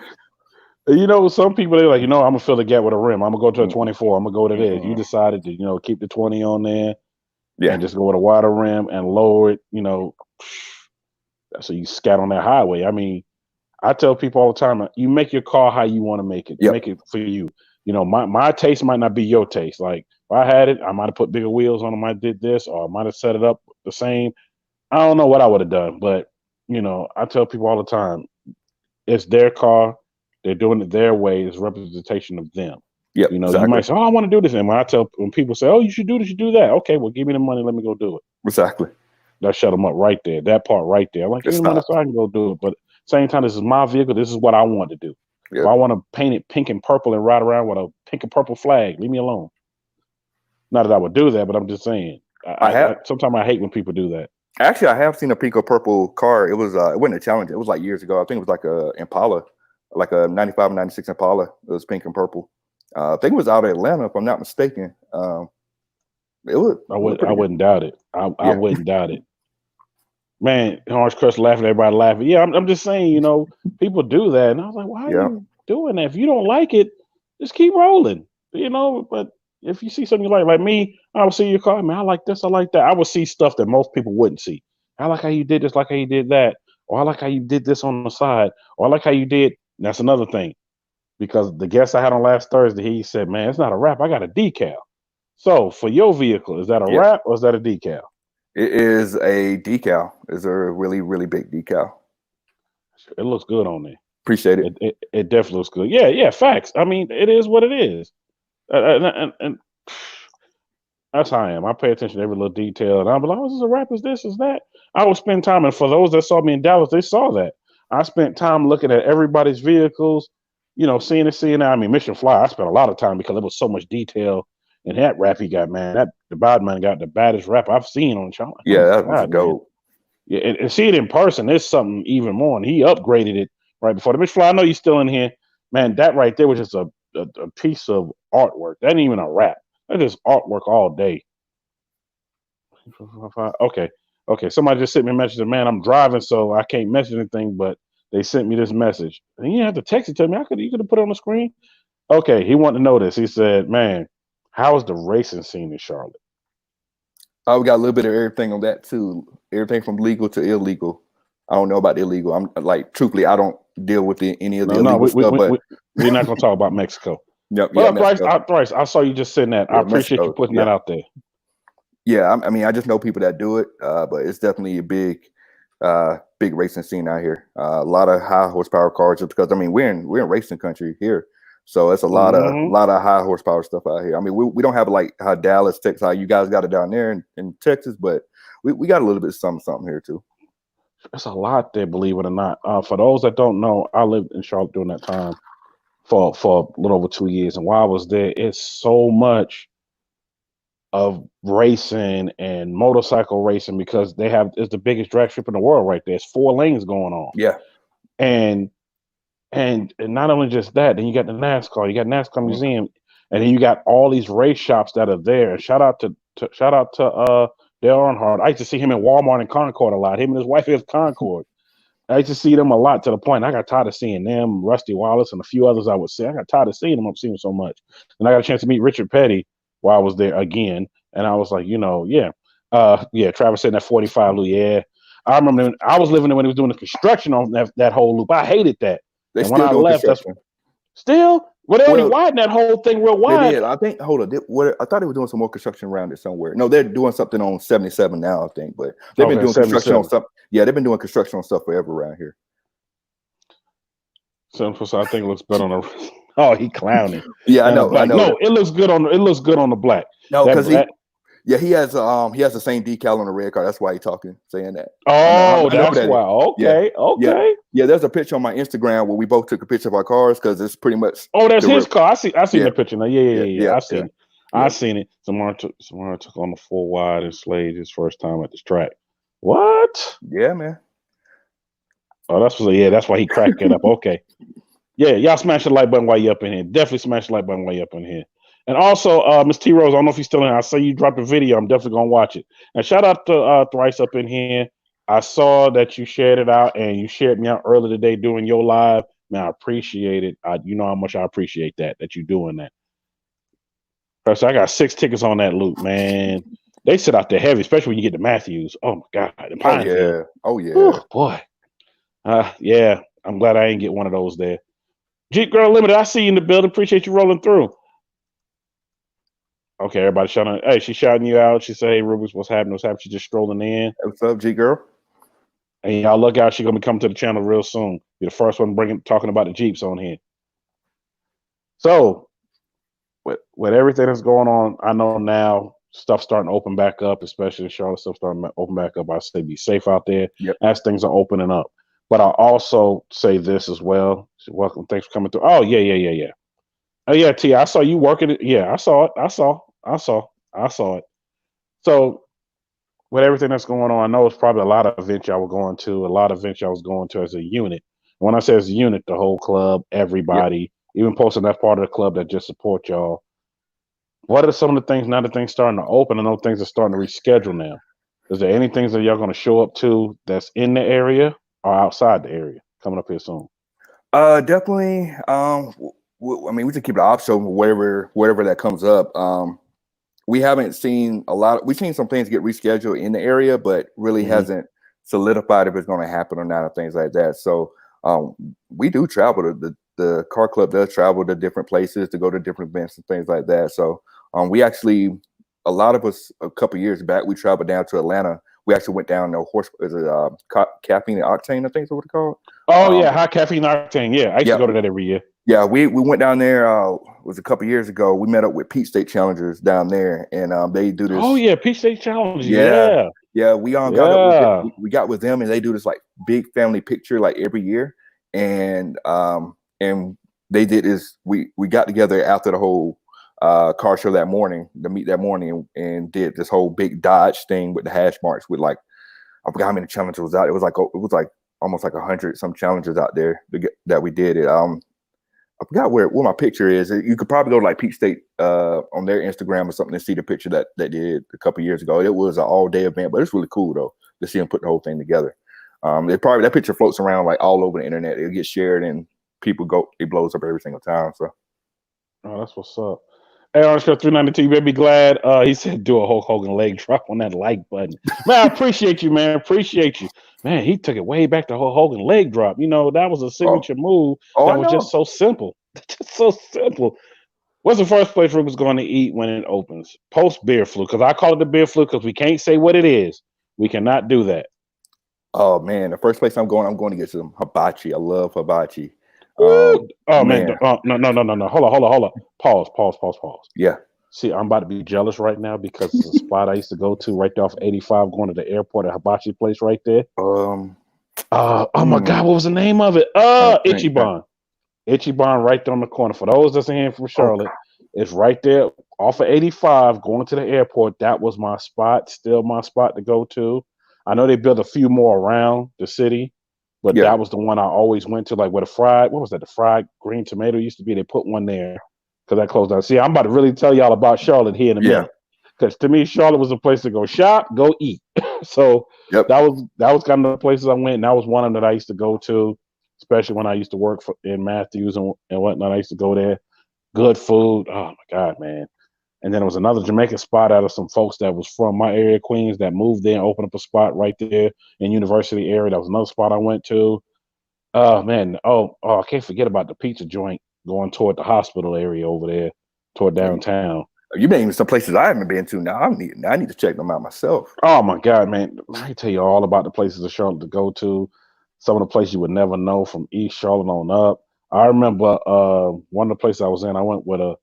You know, some people they're like, I'm gonna fill the gap with a rim. I'm gonna go to a 24. I'm gonna go to this. You decided to, keep the 20 on there, and just go with a wider rim and lower it. So you scat on that highway. I mean, I tell people all the time, you make your car how you want to make it. Yep. Make it for you. My taste might not be your taste. Like if I had it, I might have put bigger wheels on them. I did this, or I might have set it up the same. I don't know what I would have done, but I tell people all the time, it's their car. They're doing it their way. It's a representation of them. Yep, You exactly. might say, "Oh, I want to do this," and when people say, "Oh, you should do this, you do that," okay, well, give me the money. Let me go do it. Exactly. That shut them up right there. That part right there. I'm like, give me the money so I can go do it. But same time, this is my vehicle. This is what I want to do. Yep. If I want to paint it pink and purple and ride around with a pink and purple flag, leave me alone. Not that I would do that, but I'm just saying. Sometimes I hate when people do that. Actually, I have seen a pink or purple car. It wasn't a challenge. It was like years ago. I think it was like a Impala, like a 95 and 96 Impala. It was pink and purple. I think it was out of Atlanta, if I'm not mistaken. I wouldn't doubt it. I wouldn't doubt it. Man, Orange Crush laughing, everybody laughing. Yeah, I'm just saying, people do that. And I was like, why are you doing that? If you don't like it, just keep rolling. But if you see something you like me, I will see your car, man, I like this, I like that. I would see stuff that most people wouldn't see. I like how you did this, like how you did that. Or I like how you did this on the side. Or I like how you did, that's another thing. Because the guest I had on last Thursday, he said, man, it's not a wrap, I got a decal. So for your vehicle, is that a wrap or is that a decal? It is a decal. It's a really, really big decal. It looks good on there. Appreciate it. It definitely looks good. Yeah, facts. I mean, it is what it is. And that's how I am. I pay attention to every little detail. And I'll be like, oh, is this a wrap? Is this? Is that? I would spend time. And for those that saw me in Dallas, they saw that. I spent time looking at everybody's vehicles, seeing it. I mean, Mission Fly, I spent a lot of time because there was so much detail. And that rap he got, man, the bad man got the baddest rap I've seen on channel. Yeah, that was dope. Yeah, and see it in person, it's something even more. And he upgraded it right before the Mr. Fly. I know you're still in here, man. That right there was just a piece of artwork. That ain't even a rap. That's just artwork all day. Okay. Somebody just sent me a message. Man, I'm driving, so I can't message anything. But they sent me this message. And you didn't have to text it to me. You could have put it on the screen. Okay, he wanted to know this. He said, man, how is the racing scene in Charlotte? We got a little bit of everything on that too. Everything from legal to illegal. I don't know about the illegal. I'm like, truthfully, I don't deal with any of the illegal stuff. But we're not going to talk about Mexico. Yep. Well, Thrice, I saw you just saying that. I appreciate you putting that out there. Yeah, I mean, I just know people that do it, but it's definitely a big racing scene out here. A lot of high horsepower cars, just because I mean we're in racing country here. So it's a lot of high horsepower stuff out here. I mean, we don't have like how Dallas, Texas, how you guys got it down there in Texas, but we got a little bit of something here too. It's a lot there, believe it or not. For those that don't know, I lived in Charlotte during that time for a little over 2 years, and while I was there, it's so much of racing and motorcycle racing because it's the biggest drag strip in the world right there. It's 4 lanes going on. Yeah. And not only just that, then you got the NASCAR, you got NASCAR Museum, and then you got all these race shops that are there. And shout out to Dale Earnhardt. I used to see him in Walmart and Concord a lot. Him and his wife is Concord. I used to see them a lot to the point I got tired of seeing them, Rusty Wallace, and a few others I would see. I got tired of seeing them. I'm seeing them so much. And I got a chance to meet Richard Petty while I was there again. And I was like, Travis said that 45 loop. Yeah. I remember I was living there when he was doing the construction on that whole loop. I hated that. They and still when I left, they already widened that whole thing real wide. They did. I think. Hold on. I thought they were doing some more construction around it somewhere. No, they're doing something on 77 now, I think. But they've been doing construction on stuff. Yeah, they've been doing construction on stuff forever around here. So I think it looks better on the. Oh, he clowning. Yeah, I know. No, it looks good on the black. No, because he has the same decal on the red car. That's why he's saying that. Oh, that's why. Okay, okay. Yeah, there's a picture on my Instagram where we both took a picture of our cars because it's pretty much. Oh, that's his car. I seen the picture now. Yeah. I seen it. I seen it. Samara took on the 4 wide and slayed his first time at this track. What? Yeah, man. Oh, that's why he cracked it up. Okay. Yeah, y'all smash the like button while you're up in here. Definitely smash the like button while you're up in here. And also, Miss T Rose, I don't know if he's still in here. I saw you dropped a video. I'm definitely gonna watch it. And shout out to Thrice up in here. I saw that you shared it out and you shared me out earlier today doing your live. Man, I appreciate it. You know how much I appreciate that you're doing that. So I got 6 tickets on that loop, man. They sit out there heavy, especially when you get to Matthews. Oh my God. Oh yeah. Ooh, boy. Yeah. I'm glad I ain't get one of those there. Jeep Girl Limited, I see you in the building. Appreciate you rolling through. Okay, everybody shouting. Hey, she's shouting you out. She said, "Hey, Rubens, what's happening? What's happening?" She's just strolling in. What's up, G Girl? And y'all look out. She's gonna be coming to the channel real soon. Be the first one talking about the Jeeps on here. So, with everything that's going on, I know now stuff's starting to open back up, especially in Charlotte. Stuff starting to open back up. I say be safe out there as things are opening up. But I'll also say this as well. Welcome. Thanks for coming through. Oh, yeah. Oh, yeah, T. I saw you working it. Yeah, I saw it. I saw it. So with everything that's going on, I know it's probably a lot of events y'all were going to, as a unit. When I say as a unit, the whole club, everybody, even posting that part of the club that just support y'all. What are some of the things now that things starting to open? I know things are starting to reschedule now. Is there any things that y'all going to show up to that's in the area or outside the area coming up here soon? Definitely. We just keep the option wherever that comes up. We haven't seen a lot. We've seen some things get rescheduled in the area, but really hasn't solidified if it's going to happen or not, or things like that. So we do travel. The car club does travel to different places to go to different events and things like that. So we actually, a lot of us, a couple years back, we traveled down to Atlanta. We actually went down to caffeine and octane, I think is what it's called. Oh yeah, high caffeine octane. Yeah, I used to go to that every year. Yeah, we went down there. It was a couple years ago. We met up with Peach State Challengers down there, and they do this. Oh yeah, Peach State Challengers. Yeah. We got up with we got with them, and they do this like big family picture like every year, and they did this. We got together after the whole car show that morning to meet that morning, and did this whole big Dodge thing with the hash marks with like, I forgot how many challenges was out. It was like almost like 100 some challenges out there that we did it. I forgot where my picture is. You could probably go to like Peach State on their Instagram or something and see the picture that they did a couple years ago. It was an all-day event, but it's really cool though to see them put the whole thing together. That picture floats around like all over the internet. It gets shared and it blows up every single time. So, oh, that's what's up. Hey, Orange Girl 392, you better be glad. He said do a Hulk Hogan leg drop on that like button. Man, I appreciate you, man. Appreciate you. Man, he took it way back to Hulk Hogan leg drop. You know, that was a signature move that was just so simple. Just so simple. What's the first place Ruben's going to eat when it opens? Post beer flu, because I call it the beer flu because we can't say what it is. We cannot do that. Oh, man. The first place I'm going to get some hibachi. I love hibachi. Man. No. Hold on. Pause. Yeah. See, I'm about to be jealous right now because it's a spot I used to go to right there off 85 going to the airport at Hibachi place right there. Oh my God, what was the name of it? Ichiban. Ichiban right there on the corner. For those that's in here from Charlotte, it's right there off of 85 going to the airport. That was my spot, still my spot to go to. I know they built a few more around the city, but that was the one I always went to, like where the fried green tomato used to be. They put one there because that closed down. See, I'm about to really tell y'all about Charlotte here in a minute. Because to me, Charlotte was a place to go shop, go eat. So that was kind of the places I went, and that was one of them that I used to go to, especially when I used to work in Matthews and whatnot. I used to go there. Good food. Oh my God, man. And then there was another Jamaican spot out of some folks that was from my area, Queens, that moved there and opened up a spot right there in University area. That was another spot I went to. Oh man. Oh, I can't forget about the pizza joint going toward the hospital area over there, toward downtown. You've been even some places I haven't been to now. I need to check them out myself. Oh my God, man. Let me tell you all about the places in Charlotte to go to. Some of the places you would never know from East Charlotte on up. I remember one of the places I was in, I went with a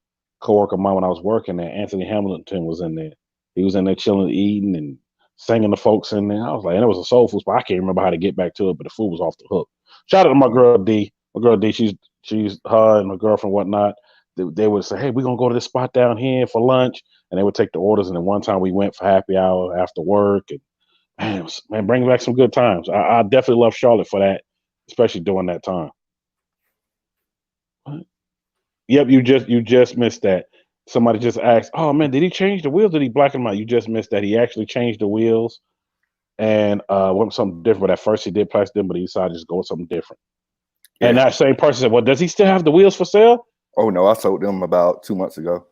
coworker of mine when I was working there. Anthony Hamilton was in there. He was in there chilling, eating, and singing to folks in there. I was like, and it was a soul food spot. I can't remember how to get back to it, but the food was off the hook. Shout out to my girl D. My girl D, she's her and my girlfriend, whatnot. They would say, hey, we're going to go to this spot down here for lunch. And they would take the orders. And then one time we went for happy hour after work. And man, bring back some good times. I definitely love Charlotte for that, especially during that time. What? Yep, you just missed that. Somebody just asked, oh man, did he change the wheels? Did he black them out? You just missed that. He actually changed the wheels and went with something different. But at first he did plastic, but he decided to just go with something different. Yeah. And that same person said, well, does he still have the wheels for sale? Oh no, I sold them about 2 months ago.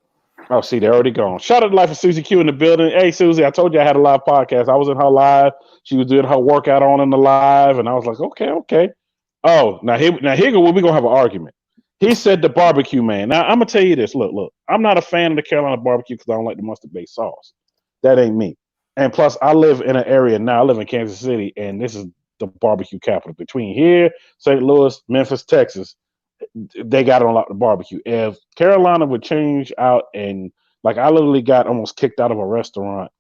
Oh, see, they're already gone. Shout out to Life of Susie Q in the building. Hey, Susie, I told you I had a live podcast. I was in her live. She was doing her workout on in the live, and I was like, okay. Oh, now here we're gonna have an argument. He said the barbecue man. Now I'm gonna tell you this. Look. I'm not a fan of the Carolina barbecue because I don't like the mustard-based sauce. That ain't me. And plus, I live in an area now. I live in Kansas City, and this is the barbecue capital. Between here, St. Louis, Memphis, Texas, they got on the barbecue. If Carolina would change out and like I literally got almost kicked out of a restaurant.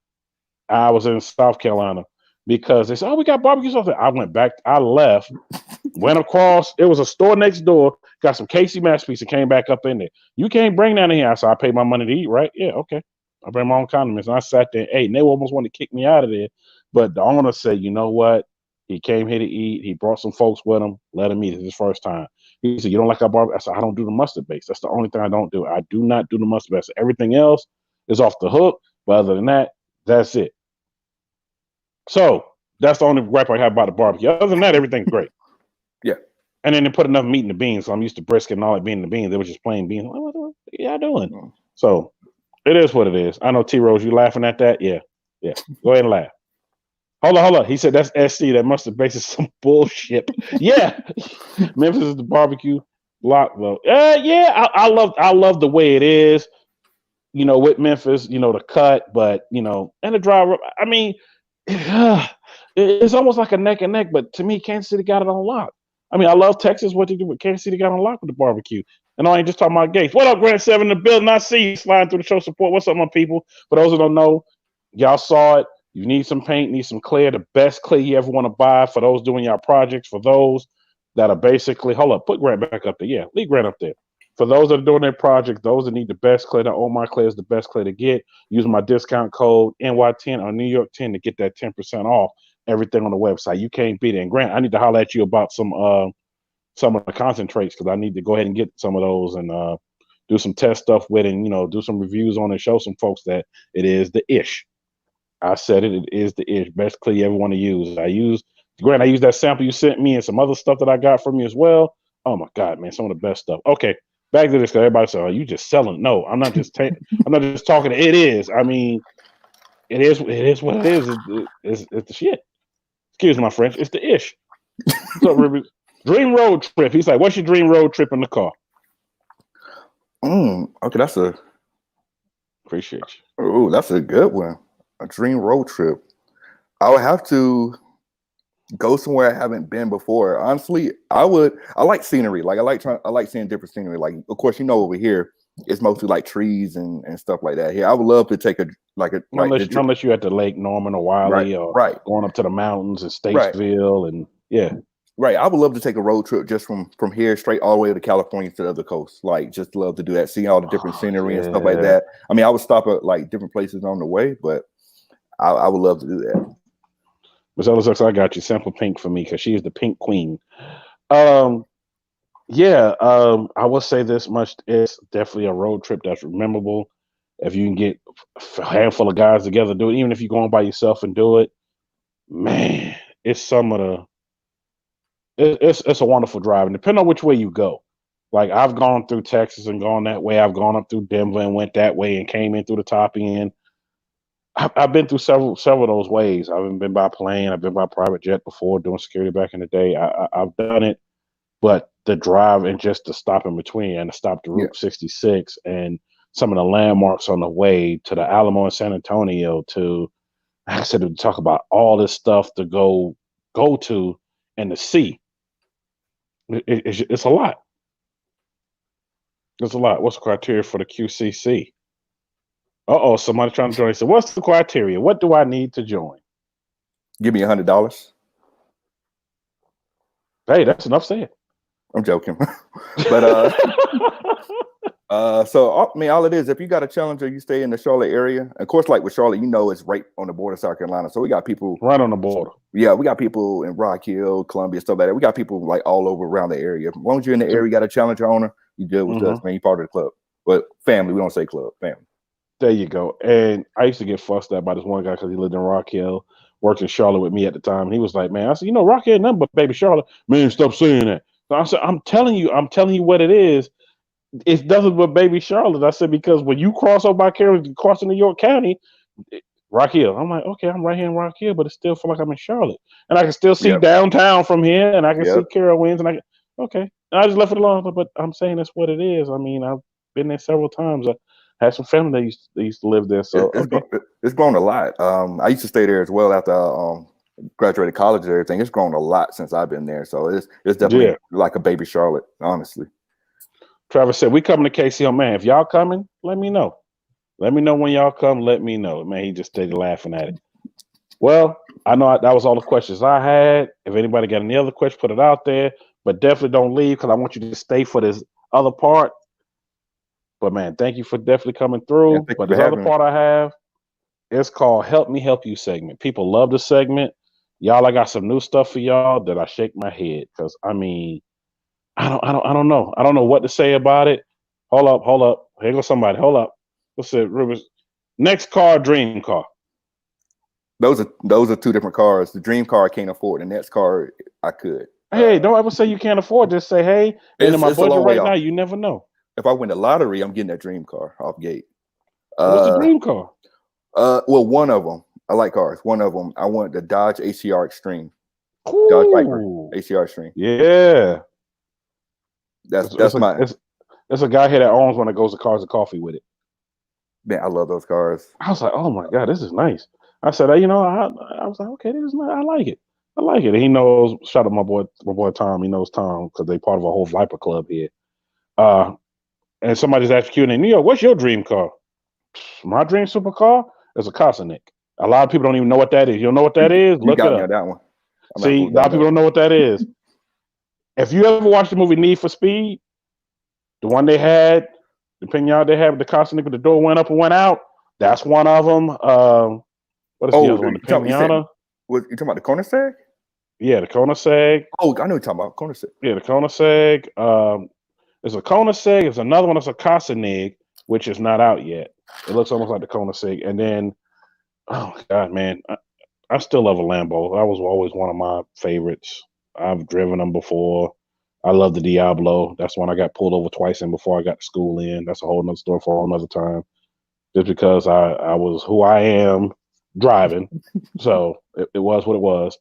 I was in South Carolina because they said, oh, we got barbecue sauce. I went back. I left, went across. It was a store next door. Got some Casey masterpiece and came back up in there. You can't bring that in here. I said, I pay my money to eat, right? Yeah, okay. I bring my own condiments. And I sat there and ate. And they almost wanted to kick me out of there. But the owner said, you know what? He came here to eat. He brought some folks with him. Let him eat. It's his first time. He said, you don't like our barbecue? I said, I don't do the mustard base. That's the only thing I don't do. I do not do the mustard base. Everything else is off the hook. But other than that, that's it. So that's the only gripe I have about the barbecue. Other than that, everything's great. Yeah. And then they put enough meat in the beans. So I'm used to brisket and all that being in the beans. They were just plain beans. What are y'all doing? So it is what it is. I know T-Rose, you laughing at that? Yeah. Go ahead and laugh. Hold on. He said that's SC. That mustard base is some bullshit. Yeah. Memphis is the barbecue block. Well, I love the way it is, with Memphis, the cut, but, and the dry. I mean, it's almost like a neck and neck, but to me, Kansas City got it on lock. I mean, I love Texas, what they do, but Kansas City got on lock with the barbecue. And I ain't just talking about Gates. What up, Grant 7 in the building? I see you sliding through the show support. What's up, my people? For those who don't know, y'all saw it. You need some paint, need some clear, the best clear you ever want to buy for those doing your projects, for those that are basically, hold up, put Grant back up there. Yeah, leave Grant up there. For those that are doing their project, those that need the best clear, that my clear is the best clear to get. Use my discount code NY10 or New York 10 to get that 10% off everything on the website. You can't beat it. And Grant, I need to holler at you about some of the concentrates because I need to go ahead and get some of those and do some test stuff with it and, do some reviews on it, show some folks that it is the ish. I said it is the ish. Best clear you ever want to use. I used that sample you sent me and some other stuff that I got from you as well. Oh my God, man, some of the best stuff. Okay, back to this because everybody said, "Oh, you just selling?" No, I'm not just. I'm not just talking. It is. I mean, it is. It is what it is. It's the shit. Excuse my French. It's the ish. What's up, Ruby? Dream road trip. He's like, "What's your dream road trip in the car?" Okay, that's a. Appreciate you. Oh, that's a good one. A dream road trip. I would have to go somewhere I haven't been before. Honestly, I like scenery. Like I like seeing different scenery. Like, of course, over here, it's mostly like trees and stuff like that. Here, I would love to take unless you're at the Lake Norman or Wiley or right, going up to the mountains in right. Statesville and yeah. Right. I would love to take a road trip just from here straight all the way to California to the other coast. Like, just love to do that, see all the different scenery and stuff like that. I mean, I would stop at like different places on the way, but I would love to do that. Miss Ellis, I got you. Sample pink for me because she is the pink queen. I will say this much: it's definitely a road trip that's memorable. If you can get a handful of guys together, do it. Even if you're going by yourself and do it, man, it's some of the. It's a wonderful drive, and depending on which way you go. Like I've gone through Texas and gone that way. I've gone up through Denver and went that way and came in through the top end. I've been through several of those ways. I've been by plane. I've been by private jet before doing security back in the day. I've done it, but the drive and just the stop in between and to stop to Route 66 and some of the landmarks on the way to the Alamo in San Antonio to, like I said, to talk about all this stuff to go to and to see. It's a lot. It's a lot. What's the criteria for the QCC? Somebody trying to join. So what's the criteria? What do I need to join? Give me $100. Hey, that's enough said. I'm joking. But so I mean, all it is, if you got a challenger, you stay in the Charlotte area. Of course, like with Charlotte, it's right on the border of South Carolina. So we got people right on the border. Yeah, we got people in Rock Hill, Columbia, stuff like that. We got people like all over around the area. As long as you're in the area, you got a challenger owner, you deal with us, man. You're part of the club. But family, we don't say club, family. There you go. And I used to get fussed at by this one guy because he lived in Rock Hill, worked in Charlotte with me at the time. And he was like, man, I said, Rock Hill nothing but baby Charlotte. Man, stop saying that. So I said, I'm telling you what it is. It's nothing but baby Charlotte. I said, because when you cross over by crossing New York County, Rock Hill. I'm like, okay, I'm right here in Rock Hill, but it still feel like I'm in Charlotte. And I can still see downtown from here, and I can see Carowinds, and okay. And I just left it alone, but I'm saying that's what it is. I mean, I've been there several times. I had some family that used to live there. So it's grown a lot. I used to stay there as well after graduated college and everything. It's grown a lot since I've been there. So it's definitely like a baby Charlotte, honestly. Travis said, we coming to KC. Man, if y'all coming, let me know. Let me know when y'all come. Let me know. Man, he just stayed laughing at it. Well, I know that was all the questions I had. If anybody got any other questions, put it out there. But definitely don't leave because I want you to stay for this other part. But, man, thank you for definitely coming through. But this other part I have, it's called Help Me Help You segment. People love the segment. Y'all, I got some new stuff for y'all that I shake my head because, I mean, I don't know. I don't know what to say about it. Hold up. Here goes somebody. Hold up. What's it, Rivers? Next car, dream car. Those are two different cars. The dream car I can't afford. The next car I could. Hey, don't ever say you can't afford. Just say, hey, and in my budget right now, you never know. If I win the lottery, I'm getting that dream car off gate. What's the dream car? Well, one of them. I like cars. One of them, I want the Dodge ACR Extreme. Ooh. Dodge Viper ACR Extreme. Yeah. That's mine. There's a guy here that owns one that goes to Cars and Coffee with it. Man, I love those cars. I was like, oh my God, this is nice. I said, I was like, okay, this is nice. I like it. And he knows, shout out my boy Tom. He knows Tom because they part of a whole Viper club here. And somebody's asked Q&A, New York, what's your dream car? My dream supercar is a Cosinic. A lot of people don't even know what that is. You don't know what that is? Look it up. That one. See, a lot of people don't know what that is. If you ever watched the movie Need for Speed, the one they had, the Pinata they had with the Cosinic with the door went up and went out, that's one of them. What is the other one? The Pinata. You talking about the Koenigsegg? Yeah, the Koenigsegg. Oh, I know you're talking about Koenigsegg. Yeah, the Koenigsegg. There's a Koenigsegg. There's another one that's a Cosinic, which is not out yet. It looks almost like the Koenigsegg. And then, oh God, man, I still love a Lambo. That was always one of my favorites. I've driven them before. I love the Diablo. That's one I got pulled over twice in before I got to school in. That's a whole nother story for a whole nother time. Just because I was who I am driving. So it was what it was.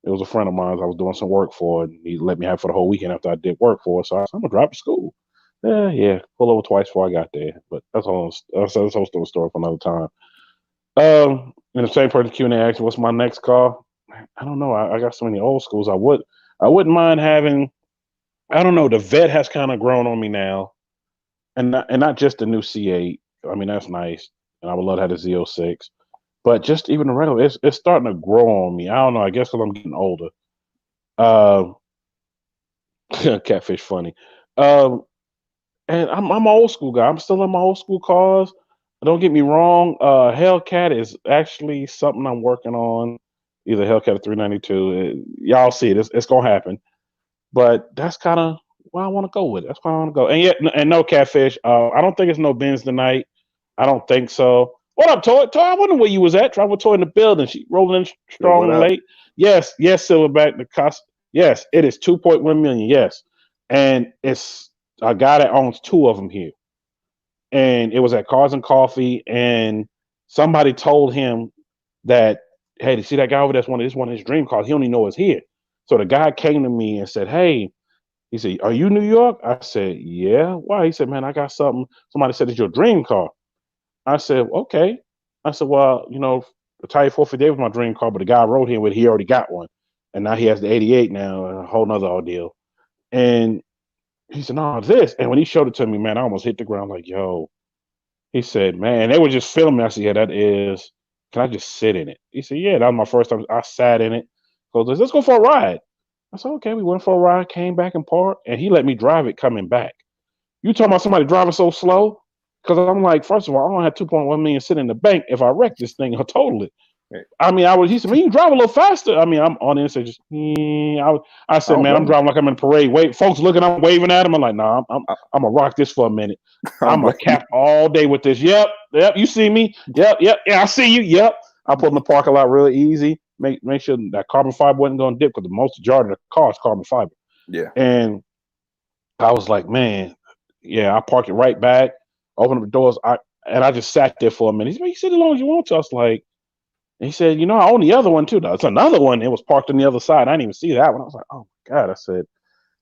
It was a friend of mine I was doing some work for, and he let me have it for the whole weekend after I did work for it. So I said, I'm going to drive to school. Yeah, pull over twice before I got there. But that's a whole story for another time. And the same person Q&A asked, what's my next car? I don't know. I got so many old schools. I wouldn't mind having, I don't know. The Vet has kind of grown on me now. and not just the new C8. I mean, that's nice, and I would love to have the Z06. But just even the regular, it's starting to grow on me. I don't know. I guess because I'm getting older. Catfish funny. Um, and I'm an old school guy. I'm still in my old school cars. Don't get me wrong. Hellcat is actually something I'm working on. Either Hellcat or 392. Y'all see it. It's gonna happen. But that's kind of where I want to go with it. That's where I want to go. And yet, and no Catfish. I don't think it's no Benz tonight. I don't think so. What up, Toy? Toy, I wonder where you was at. Travel Toy in the building. She rolling in strong what and up? late. Yes, Silverback. The cost. Yes, it is 2.1 million. Yes, and it's a guy that owns two of them here. And it was at Cars and Coffee, and somebody told him that, hey, you see that guy over there? That's one of his dream cars. He only know it's here. So the guy came to me and said, hey, he said, are you New York? I said, yeah. Why? He said, man, I got something. Somebody said it's your dream car. I said, okay. I said, well, the Type 458 was my dream car, but the guy I rode here with, he already got one. And now he has the 88 now, a whole nother ordeal. And he said, no, this. And when he showed it to me, man, I almost hit the ground like, yo. He said, man, they were just filming me. I said, yeah, that is. Can I just sit in it? He said, yeah, that was my first time. I sat in it. Goes, let's go for a ride. I said, okay, we went for a ride, came back and parked, and he let me drive it coming back. You talking about somebody driving so slow? Because I'm like, first of all, I don't have 2.1 million sitting in the bank. If I wreck this thing, I'll total it. Right. I mean, he said, man, you drive a little faster. I mean, I'm on the inside just, I said, man, I'm driving like I'm in a parade. Wait, folks looking, I'm waving at him. I'm like, nah, I'm gonna rock this for a minute. I'm gonna cap all day with this. Yep, you see me. Yep, yeah, I see you. Yep. I put in the parking lot real easy. Make sure that carbon fiber wasn't gonna dip because the most majority of the car is carbon fiber. Yeah. And I was like, man, yeah, I parked it right back, opened up the doors, I just sat there for a minute. He said, man, you sit as long as you want to. I was like, and he said, I own the other one too. It's another one. It was parked on the other side. I didn't even see that one. I was like, oh my God. I said,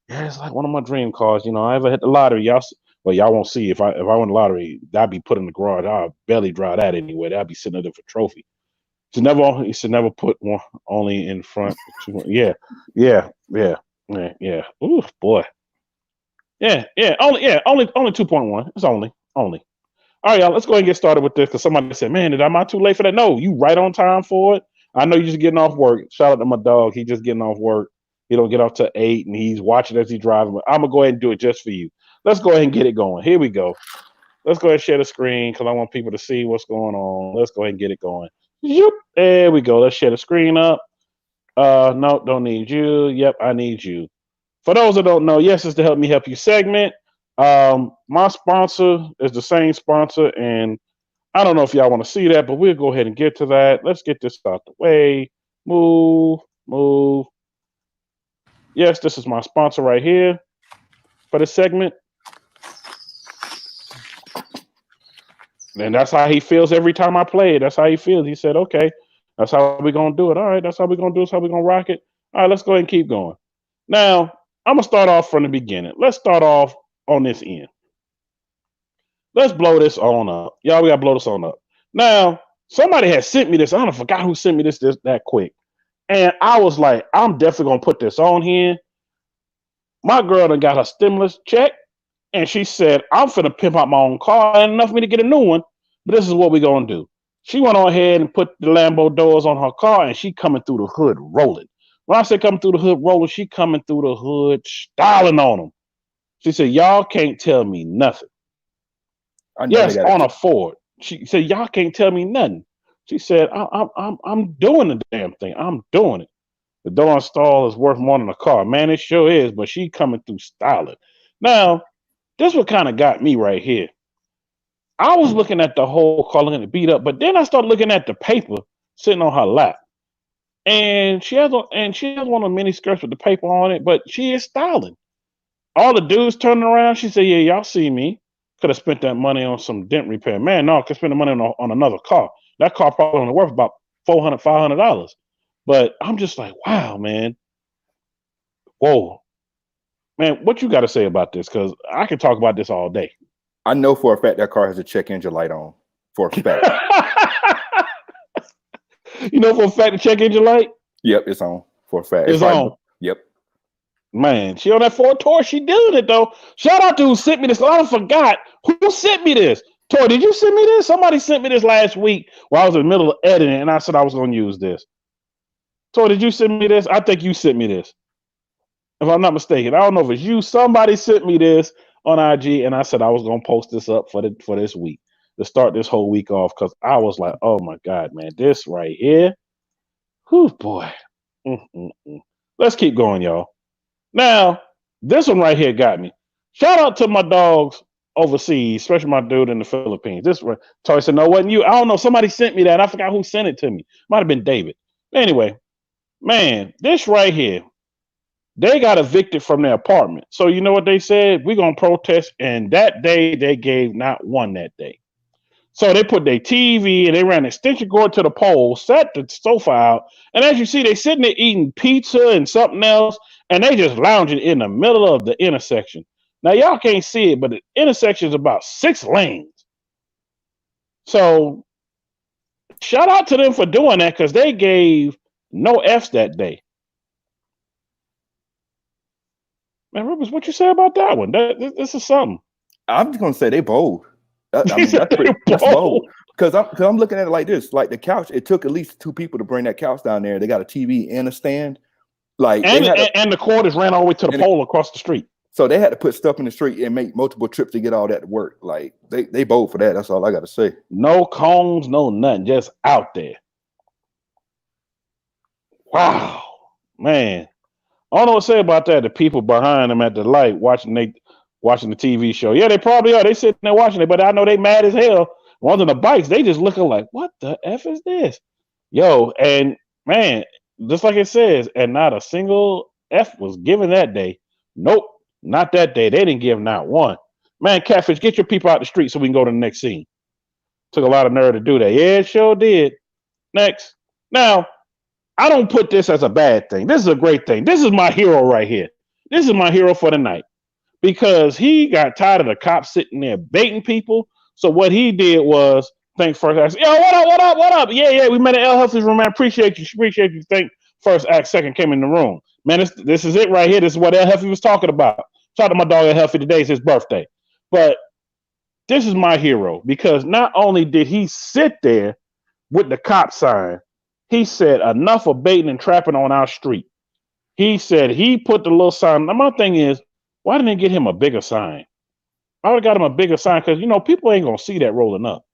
yeah, it's like one of my dream cars. I ever hit the lottery. Y'all won't see if I win the lottery, that'd be put in the garage. I'll barely drive that anyway. That'd be sitting there for trophy. He should never put one only in front. Yeah. Ooh, boy. Only 2.1. It's only. All right, y'all, let's go ahead and get started with this because somebody said, man, am I too late for that? No, you right on time for it. I know you're just getting off work. Shout out to my dog. He just getting off work. He don't get off till 8 and he's watching as he's driving. But I'm going to go ahead and do it just for you. Let's go ahead and get it going. Here we go. Let's go ahead and share the screen because I want people to see what's going on. Let's go ahead and get it going. Yep. There we go. Let's share the screen up. No, don't need you. Yep, I need you. For those that don't know, yes, it's the Help Me Help You segment. My sponsor is the same sponsor, and I don't know if y'all want to see that, but we'll go ahead and get to that. Let's get this out the way. Move. Yes, this is my sponsor right here for the segment. And that's how he feels every time I play it. That's how he feels. He said, okay, that's how we're going to do it. All right, that's how we're going to do it. That's how we're going to rock it. All right, let's go ahead and keep going. Now, I'm going to start off from the beginning. Let's start off on this end. Let's blow this on up. Y'all, we got to blow this on up. Now, somebody had sent me this. I forgot who sent me this that quick. And I was like, I'm definitely going to put this on here. My girl done got her stimulus check. And she said, I'm finna pimp out my own car. Ain't enough for me to get a new one. But this is what we're going to do. She went on ahead and put the Lambo doors on her car. And she coming through the hood rolling. When I say coming through the hood rolling, she coming through the hood styling on them. She said, y'all can't tell me nothing. Yes, on a Ford. She said, y'all can't tell me nothing. She said, I'm doing the damn thing. I'm doing it. The door install is worth more than a car. Man, it sure is, but she coming through styling. Now, this what kind of got me right here. I was looking at the whole car, looking at beat up, but then I started looking at the paper sitting on her lap. And she has one of the mini skirts with the paper on it, but she is styling. All the dudes turning around, she said, yeah, y'all see me. Could have spent that money on some dent repair. Man, no, I could spend the money on another car. That car probably only worth about $400, $500. But I'm just like, wow, man. Whoa. Man, what you got to say about this? Because I could talk about this all day. I know for a fact that car has a check engine light on. For a fact. You know for a fact the check engine light? Yep, it's on. For a fact. It's on. Yep. Man, she on that Ford tour. She doing it though. Shout out to who sent me this. I forgot who sent me this. Tori, did you send me this? Somebody sent me this last week while I was in the middle of editing, and I said I was going to use this. Tori, did you send me this? I think you sent me this, if I'm not mistaken. I don't know if it's you. Somebody sent me this on IG, and I said I was going to post this up for this week to start this whole week off because I was like, oh my God, man, this right here. Whew, boy. Let's keep going, y'all. Now, this one right here got me. Shout out to my dogs overseas, especially my dude in the Philippines. This one, Tori said, no, it wasn't you. I don't know. Somebody sent me that. I forgot who sent it to me. Might have been David. Anyway, man, this right here, they got evicted from their apartment. So you know what they said? We're going to protest. And that day, they gave not one that day. So they put their TV and they ran an extension cord to the pole, set the sofa out. And as you see, they sitting there eating pizza and something else. And they just lounging in the middle of the intersection. Now, y'all can't see it, but the intersection is about 6 lanes. So shout out to them for doing that because they gave no F's that day. Man, Rivers, what you say about that one? This is something. I'm just gonna say they bold. I mean, that's bold. Because I'm looking at it like this. Like the couch, it took at least 2 people to bring that couch down there. They got a TV and a stand. Like and the cord is ran all the way to the pole across the street. So they had to put stuff in the street and make multiple trips to get all that to work. Like they bold for that. That's all I got to say. No cones, no nothing, just out there. Wow, man. I don't know what to say about that. The people behind them at the light watching the TV show. Yeah, they probably are. They sitting there watching it, but I know they mad as hell. Ones on the bikes, they just looking like, what the F is this? Yo, and man, just like it says, and not a single F was given that day. Nope, not that day. They didn't give not one. Man, Catfish, get your people out the street so we can go to the next scene. Took a lot of nerve to do that. Yeah, it sure did. Next. Now, I don't put this as a bad thing. This is a great thing. This is my hero right here. This is my hero for the night. Because he got tired of the cops sitting there baiting people. So what he did was thank First Act. Yo, what up? Yeah, we met at El Huffley's room, man. Appreciate you. Thank First Act Second came in the room. Man, this is it right here. This is what El Huffley was talking about. Shout out to my dog El Huffley. Today is his birthday. But this is my hero because not only did he sit there with the cop sign, he said enough of baiting and trapping on our street. He said he put the little sign. Now my thing is, why didn't they get him a bigger sign? I would have got him a bigger sign because, people ain't going to see that rolling up.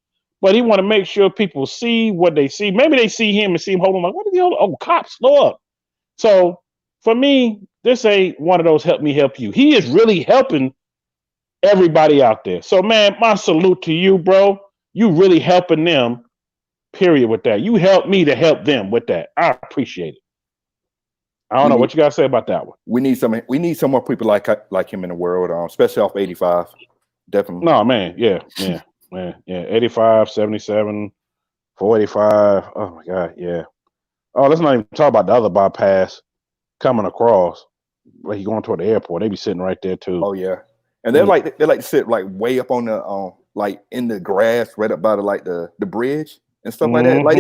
But he want to make sure people see what they see. Maybe they see him and see him holding like, what are the hell? Oh, cops, slow up. So for me, this ain't one of those help me help you. He is really helping everybody out there. So, man, my salute to you, bro. You really helping them, period, with that. You helped me to help them with that. I appreciate it. I don't know what you got to say about that one. We need some more people like him in the world, especially off 85. Definitely. No, man. Yeah. 85, 77, 485. Oh my God. Yeah. Oh, let's not even talk about the other bypass coming across. Like you going toward the airport. They be sitting right there too. Oh yeah. And they like to sit like way up on the like in the grass, right up by the bridge and stuff like that. Like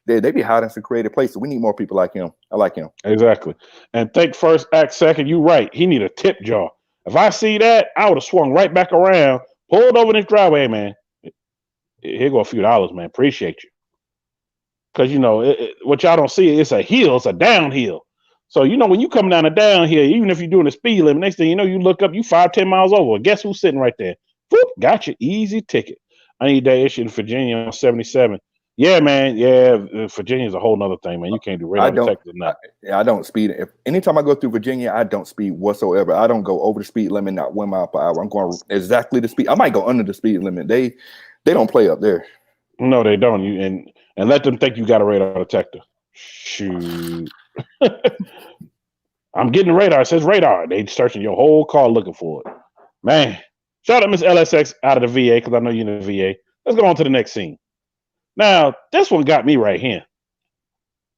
they be hiding some creative places. We need more people like him. I like him. Exactly. And think First Act Second. You right. He need a tip jar. If I see that, I would have swung right back around, pulled over this driveway, man. Here go a few dollars, man. Appreciate you. Because, what y'all don't see, it's a hill. It's a downhill. So, when you come down a downhill, even if you're doing a speed limit, next thing you know, you look up, you 5-10 miles over. Guess who's sitting right there? Boop, got your easy ticket. I need that issue in Virginia on 77. Yeah, man. Yeah, Virginia's a whole nother thing, man. You can't do radar detectors now. I don't speed. Anytime I go through Virginia, I don't speed whatsoever. I don't go over the speed limit, not 1 mile per hour. I'm going exactly the speed. I might go under the speed limit. They don't play up there. No, they don't. And let them think you got a radar detector. Shoot. I'm getting the radar. It says radar. They searching your whole car looking for it. Man, shout out Miss LSX out of the VA because I know you're in the VA. Let's go on to the next scene. Now, this one got me right here.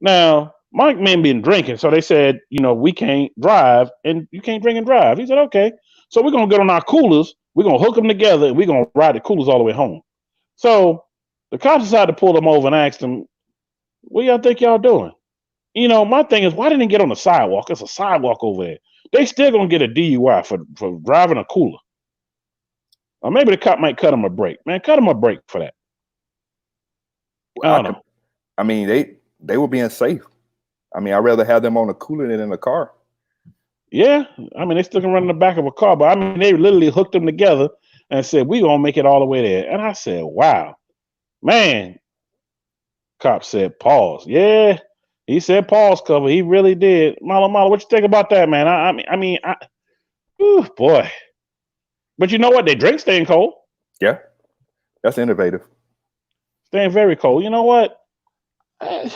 Now, my men been drinking, so they said, we can't drive, and you can't drink and drive. He said, okay. So we're going to get on our coolers, we're going to hook them together, and we're going to ride the coolers all the way home. So the cops decided to pull them over and ask them, what y'all think y'all doing? My thing is, why didn't they get on the sidewalk? It's a sidewalk over there. they still gonna get a DUI for driving a cooler. Or maybe the cop might cut him a break. Man, cut him a break for that. I don't know. I mean, they were being safe. I mean, I'd rather have them on a cooler than in a car. Yeah, I mean, they still can run in the back of a car, but I mean, they literally hooked them together and said, "We gonna make it all the way there." And I said, "Wow, man." Cop said, "Pause." Yeah, he said, "Pause." Cover. He really did. Mala, what you think about that, man? Ooh, boy. But you know what? They drink staying cold. Yeah, that's innovative. Staying very cold. You know what? I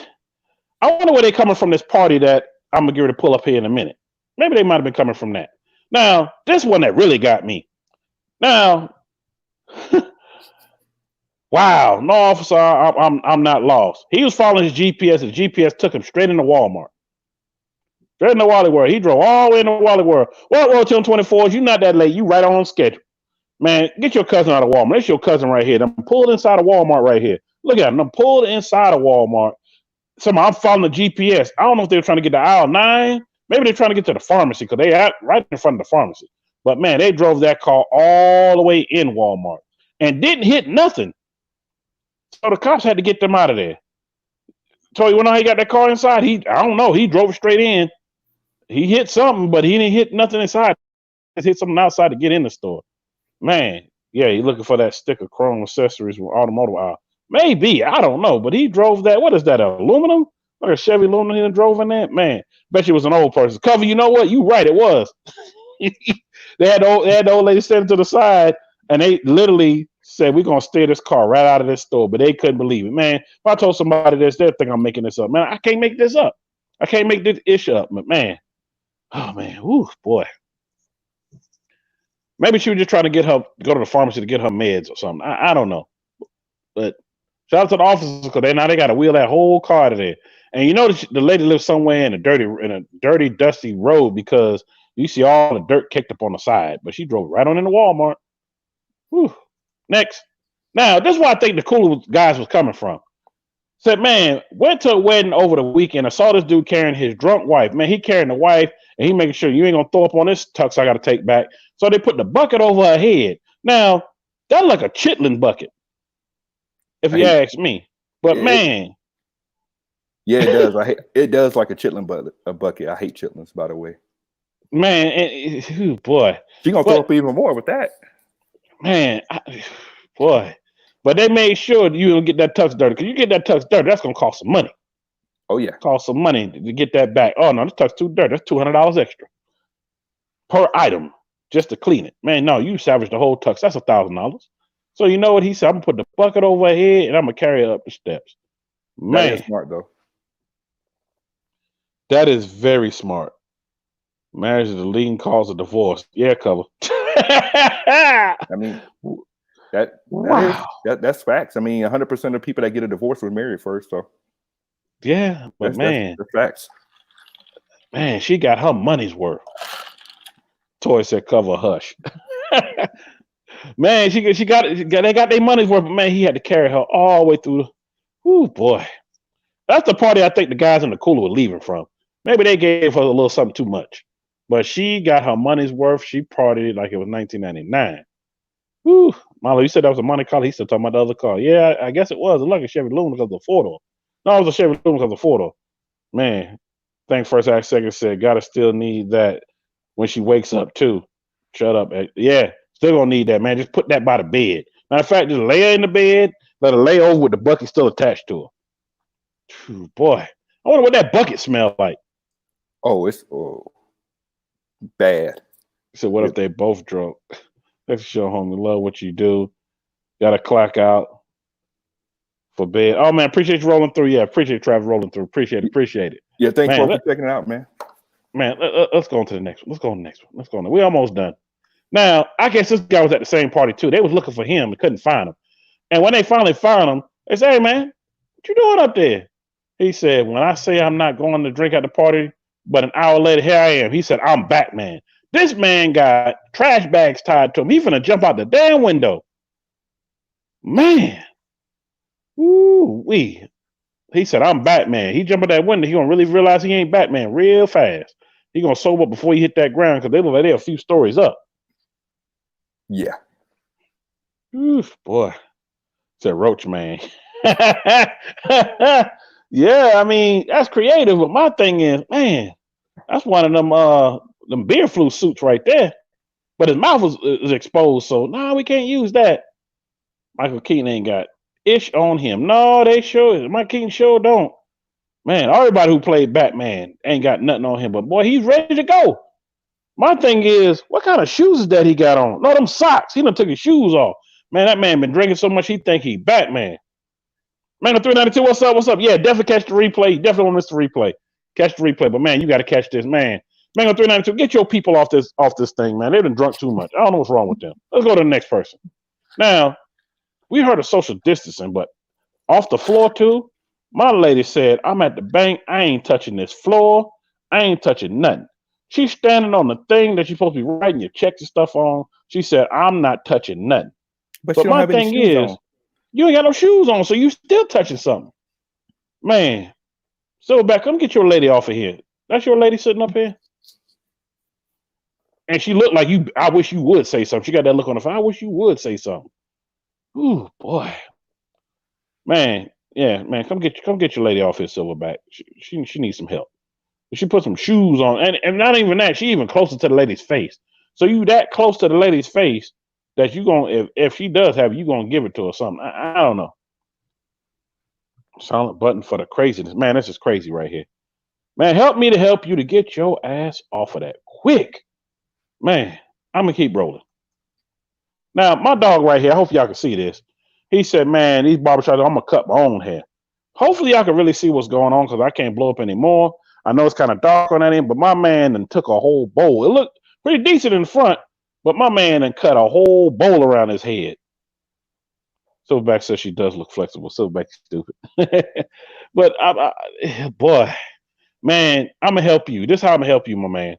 wonder where they coming from this party that I'm gonna give her to pull up here in a minute. Maybe they might have been coming from that. Now, this one that really got me. Now, wow, no officer, I'm not lost. He was following his GPS, and the GPS took him straight into Walmart. Straight into Wally World. He drove all the way into Wally World. Well, World 1024s, you not that late. You right on schedule. Man, get your cousin out of Walmart. That's your cousin right here. I'm pulled inside of Walmart right here. Look at him. I'm pulled inside of Walmart. I'm following the GPS. I don't know if they were trying to get to aisle 9. Maybe they're trying to get to the pharmacy because they out right in front of the pharmacy. But man, they drove that car all the way in Walmart and didn't hit nothing. So the cops had to get them out of there. So you know how he got that car inside? I don't know. He drove straight in. He hit something, but he didn't hit nothing inside. He hit something outside to get in the store. Man, yeah, he looking for that sticker chrome accessories from automotive aisle. Maybe, I don't know, but he drove that. What is that, aluminum? Like a Chevy aluminum he drove in that? Man, bet you it was an old person. Cover, you know what? You right, it was. They had the old lady standing to the side, and they literally said, "We're gonna steer this car right out of this store," but they couldn't believe it. Man, if I told somebody this, they'd think I'm making this up. Man, I can't make this up. I can't make this issue up, but man. Oh man, ooh, boy. Maybe she was just trying to go to the pharmacy to get her meds or something. I don't know. But shout out to the officers because they got to wheel that whole car out of there. And you know the lady lives somewhere in a dirty, dusty road because you see all the dirt kicked up on the side. But she drove right on into Walmart. Whew. Next. Now, this is where I think the cool guys was coming from. Said, man, went to a wedding over the weekend. I saw this dude carrying his drunk wife. Man, he carrying the wife, and he making sure you ain't going to throw up on this tux I got to take back. So they put the bucket over her head. Now, that's like a chitlin bucket, if you ask me. But yeah, man. Yeah, it does. It does like a chitlin bucket. I hate chitlins, by the way. Man, boy. She going to throw up even more with that. Man, boy. But they made sure you don't get that tux dirty. Because you get that tux dirty, that's going to cost some money. Oh, yeah. Cost some money to get that back. Oh, no, this tux too dirty. That's $200 extra per item just to clean it. Man, no, you salvage the whole tux. That's $1,000. So you know what he said? I'm going to put the bucket over her head and I'm going to carry her up the steps. Man. That is smart, though. That is very smart. Marriage is the leading cause of divorce. Yeah, cover. I mean... That's facts. I mean, 100% of people that get a divorce were married first. So, yeah, but that's facts. Man, she got her money's worth. Toy said, "Cover, hush." Man, they got their money's worth. But man, he had to carry her all the way through. Ooh, boy, that's the party I think the guys in the cooler were leaving from. Maybe they gave her a little something too much, but she got her money's worth. She partied like it was 1999. Whew. Marlo, you said that was a Monte Carlo. He's still talking about the other car. Yeah, I guess it was. It looked like a Chevy Luna because of the four-door. No, it was a Chevy Luna because of the four-door. Man, think first act second said, gotta still need that when she wakes up too. Shut up. Yeah, still gonna need that, man. Just put that by the bed. Matter of fact, just lay her in the bed, let her lay over with the bucket still attached to her. Whew, boy, I wonder what that bucket smelled like. Oh, it's bad. So what if they both drunk? Let's show home love what you do. Got to clock out for bed. Oh man, appreciate you rolling through. Yeah, appreciate Travis rolling through. Appreciate it. Yeah, thanks for checking it out, man. Man, let's go on to the next one. Let's go on. We're almost done. Now, I guess this guy was at the same party too. They was looking for him and couldn't find him. And when they finally found him, they said, "Hey man, what you doing up there?" He said, "When I say I'm not going to drink at the party, but an hour later here I am." He said, "I'm Batman." This man got trash bags tied to him. He finna jump out the damn window. Man. Ooh-wee. He said, "I'm Batman." He jumped out that window. He gonna really realize he ain't Batman real fast. He gonna sober up before he hit that ground because they look like they're a few stories up. Yeah. Oof, boy. Said Roach Man. Yeah, I mean, that's creative, but my thing is, man, that's one of them beer flu suits right there. But his mouth is exposed, so we can't use that. Michael Keaton ain't got ish on him. No, they sure Michael Keaton sure don't. Man, everybody who played Batman ain't got nothing on him, but boy, he's ready to go. My thing is, what kind of shoes is that he got on? No, them socks. He done took his shoes off. Man, that man been drinking so much he think he Batman. Man, the 392, what's up? What's up? Yeah, definitely catch the replay. You definitely want to miss the replay. Catch the replay. But man, you got to catch this, man. Man, on 392, get your people off this thing, man. They've been drunk too much. I don't know what's wrong with them. Let's go to the next person. Now, we heard of social distancing, but off the floor too, my lady said, I'm at the bank. I ain't touching this floor. I ain't touching nothing. She's standing on the thing that you're supposed to be writing your checks and stuff on. She said, I'm not touching nothing. But my thing is, you ain't got no shoes on, so you still touching something. Man, Silverback, come get your lady off of here. That's your lady sitting up here? And she looked like you. I wish you would say something. She got that look on her face. I wish you would say something. Ooh, boy. Man, yeah, man, come get your lady off here, Silverback. She needs some help. She put some shoes on, and not even that, she even closer to the lady's face. So you that close to the lady's face that you gonna, if she does have it, you gonna give it to her something. I don't know. Silent button for the craziness. Man, this is crazy right here. Man, help me to help you to get your ass off of that quick. Man, I'm gonna keep rolling. Now, my dog right here, I hope y'all can see this. He said, man, these barbershops, I'm gonna cut my own hair. Hopefully y'all can really see what's going on because I can't blow up anymore. I know it's kind of dark on that end, but my man done took a whole bowl. It looked pretty decent in front, but my man done cut a whole bowl around his head. Silverback says she does look flexible. Silverback's stupid. But, boy, man, I'm going to help you. This is how I'm going to help you, my man.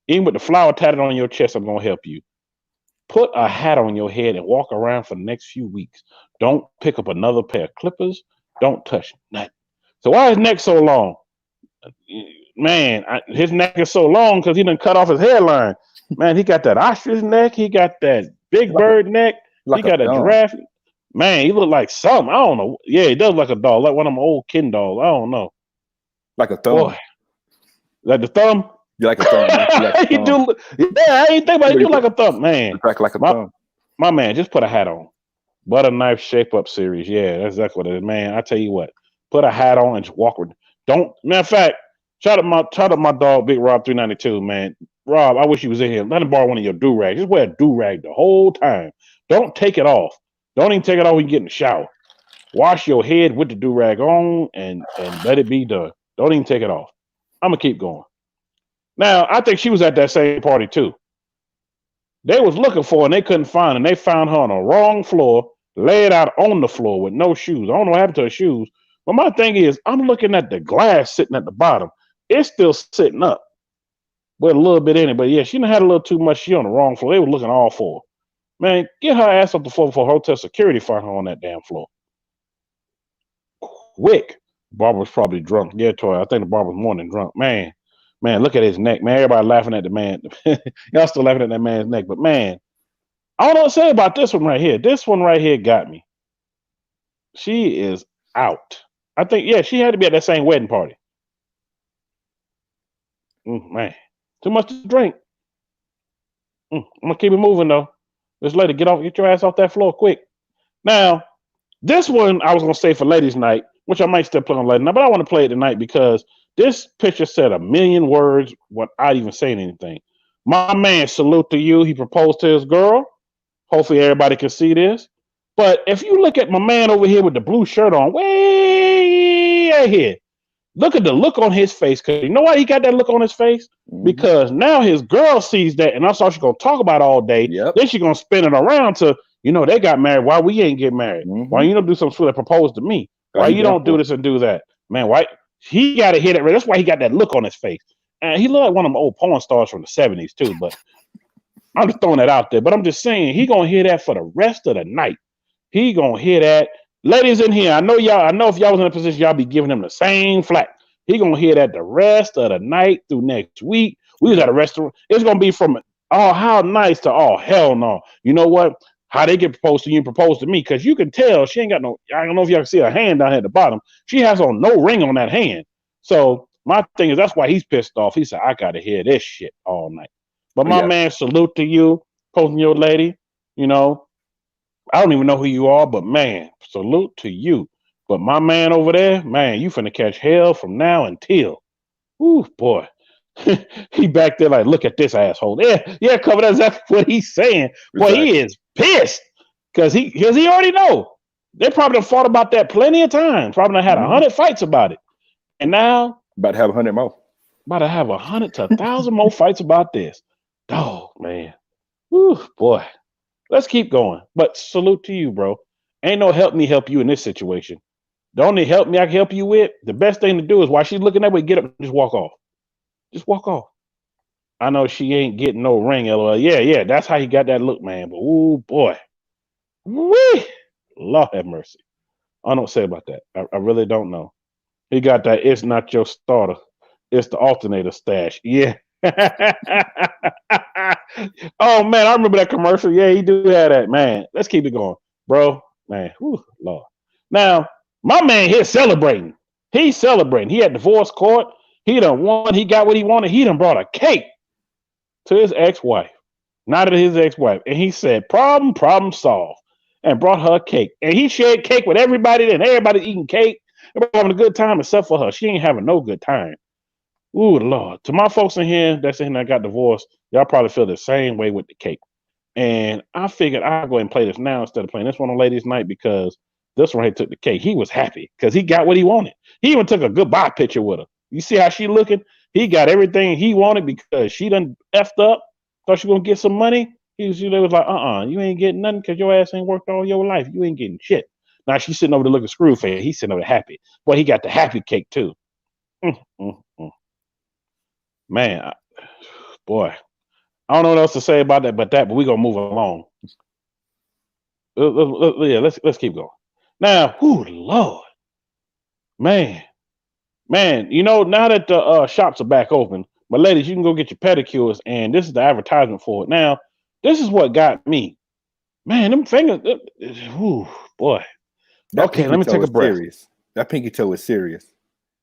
Even with the flower tatted on your chest, I'm going to help you. Put a hat on your head and walk around for the next few weeks. Don't pick up another pair of clippers. Don't touch nothing. So why is his neck so long? Man, his neck is so long because he done cut off his hairline. Man, he got that ostrich neck. He got that big bird neck. He got a giraffe. Man, he look like something. I don't know. Yeah, he does like a dog, like one of them old Ken dolls. I don't know. Like a thumb. Boy. Like the thumb? You like a thumb. He do, yeah, I ain't think about it. You like a thumb, man. Crack like a thumb. My man, just put a hat on. Butter knife shape up series. Yeah, that's exactly what it is, man. I tell you what, put a hat on and just walk with. Don't. Matter of fact, shout out my dog, Big Rob 392, man. Rob, I wish you was in here. Let him borrow one of your do rags. Just wear a do rag the whole time. Don't take it off. Don't even take it off when you get in the shower. Wash your head with the do rag on and let it be done. Don't even take it off. I'm gonna keep going. Now, I think she was at that same party too. They was looking for her and they couldn't find her. And they found her on the wrong floor, laid out on the floor with no shoes. I don't know what happened to her shoes. But my thing is, I'm looking at the glass sitting at the bottom. It's still sitting up with a little bit in it. But yeah, she done had a little too much. She on the wrong floor. They were looking all for her. Man, get her ass up the floor before hotel security find her on that damn floor. Quick. Barbara was probably drunk. Yeah, Toy. I think the barber was more than drunk. Man, look at his neck. Man, everybody laughing at the man. Y'all still laughing at that man's neck. But man, I don't know what to say about this one right here. This one right here got me. She is out. I think, yeah, she had to be at that same wedding party. Man, too much to drink. I'm going to keep it moving, though. This lady, get your ass off that floor quick. Now, this one I was going to say for ladies' night, which I might still play on ladies' night, but I want to play it tonight because this picture said a million words without even saying anything. My man, salute to you. He proposed to his girl. Hopefully everybody can see this. But if you look at my man over here with the blue shirt on, way right here, look at the look on his face. Because you know why he got that look on his face? Mm-hmm. Because now his girl sees that, and that's all she's going to talk about all day. Yep. Then she's going to spin it around to, they got married. Why we ain't get married? Mm-hmm. Why you don't do something sweet that proposed to me? Why you don't do this and do that? Man, why? He got to hear that. That's why he got that look on his face. And he looked like one of them old porn stars from the 70s, too. But I'm just throwing that out there. But I'm just saying, he going to hear that for the rest of the night. He going to hear that. Ladies in here, I know if y'all was in a position, y'all be giving him the same flack. He gonna hear that the rest of the night through next week. We was at a restaurant. It's gonna be from oh how nice to oh hell no. You know what? How they get proposed to you and propose to me? Because you can tell she ain't got no. I don't know if y'all can see her hand down here at the bottom. She has on no ring on that hand. So my thing is that's why he's pissed off. He said I gotta hear this shit all night. But my man, salute to you, posting your lady. You know, I don't even know who you are, but man, salute to you. But my man over there, man, you finna catch hell from now until. Ooh, boy. He back there like, look at this asshole. Yeah, cover that's exactly what he's saying. Boy, he is pissed. Because he already know. They probably done fought about that plenty of times. Probably done had 100 fights about it. And now about to have 100 more. About to have 100 to 1,000 more fights about this. Oh, man. Ooh, boy. Let's keep going. But salute to you, bro. Ain't no help me help you in this situation. The only help me I can help you with, the best thing to do is while she's looking that way, get up and just walk off. Just walk off. I know she ain't getting no ring, LOL. Yeah, that's how he got that look, man. But ooh, boy. Wee! Lord have mercy. I don't say about that. I really don't know. He got that it's not your starter. It's the alternator stash. Yeah. Oh, man, I remember that commercial. Yeah, he do have that, man. Let's keep it going. Bro, man. Whew, Lord. Now, my man here celebrating. He's celebrating. He had divorce court. He done won. He got what he wanted. He done brought a cake to his ex-wife. Not to his ex-wife. And he said, problem solved. And brought her a cake. And he shared cake with everybody. And everybody eating cake. Everybody having a good time except for her. She ain't having no good time. Ooh, Lord. To my folks in here that's in that got divorced, y'all probably feel the same way with the cake. And I figured I'll go ahead and play this now instead of playing this one on ladies' night because this one here took the cake. He was happy because he got what he wanted. He even took a goodbye picture with her. You see how she looking? He got everything he wanted because she done effed up. Thought she gonna get some money. He was like, you ain't getting nothing because your ass ain't worked all your life. You ain't getting shit. Now she's sitting over there looking screw face. He's sitting over there happy. Boy, he got the happy cake too. Man, boy, I don't know what else to say about that, but we're gonna move along. Let's keep going. Now, Lord, man, you know, now that the shops are back open, but ladies, you can go get your pedicures, and this is the advertisement for it. Now, this is what got me, man. Them fingers, boy. Okay, let me take a breath. Serious. That pinky toe is serious,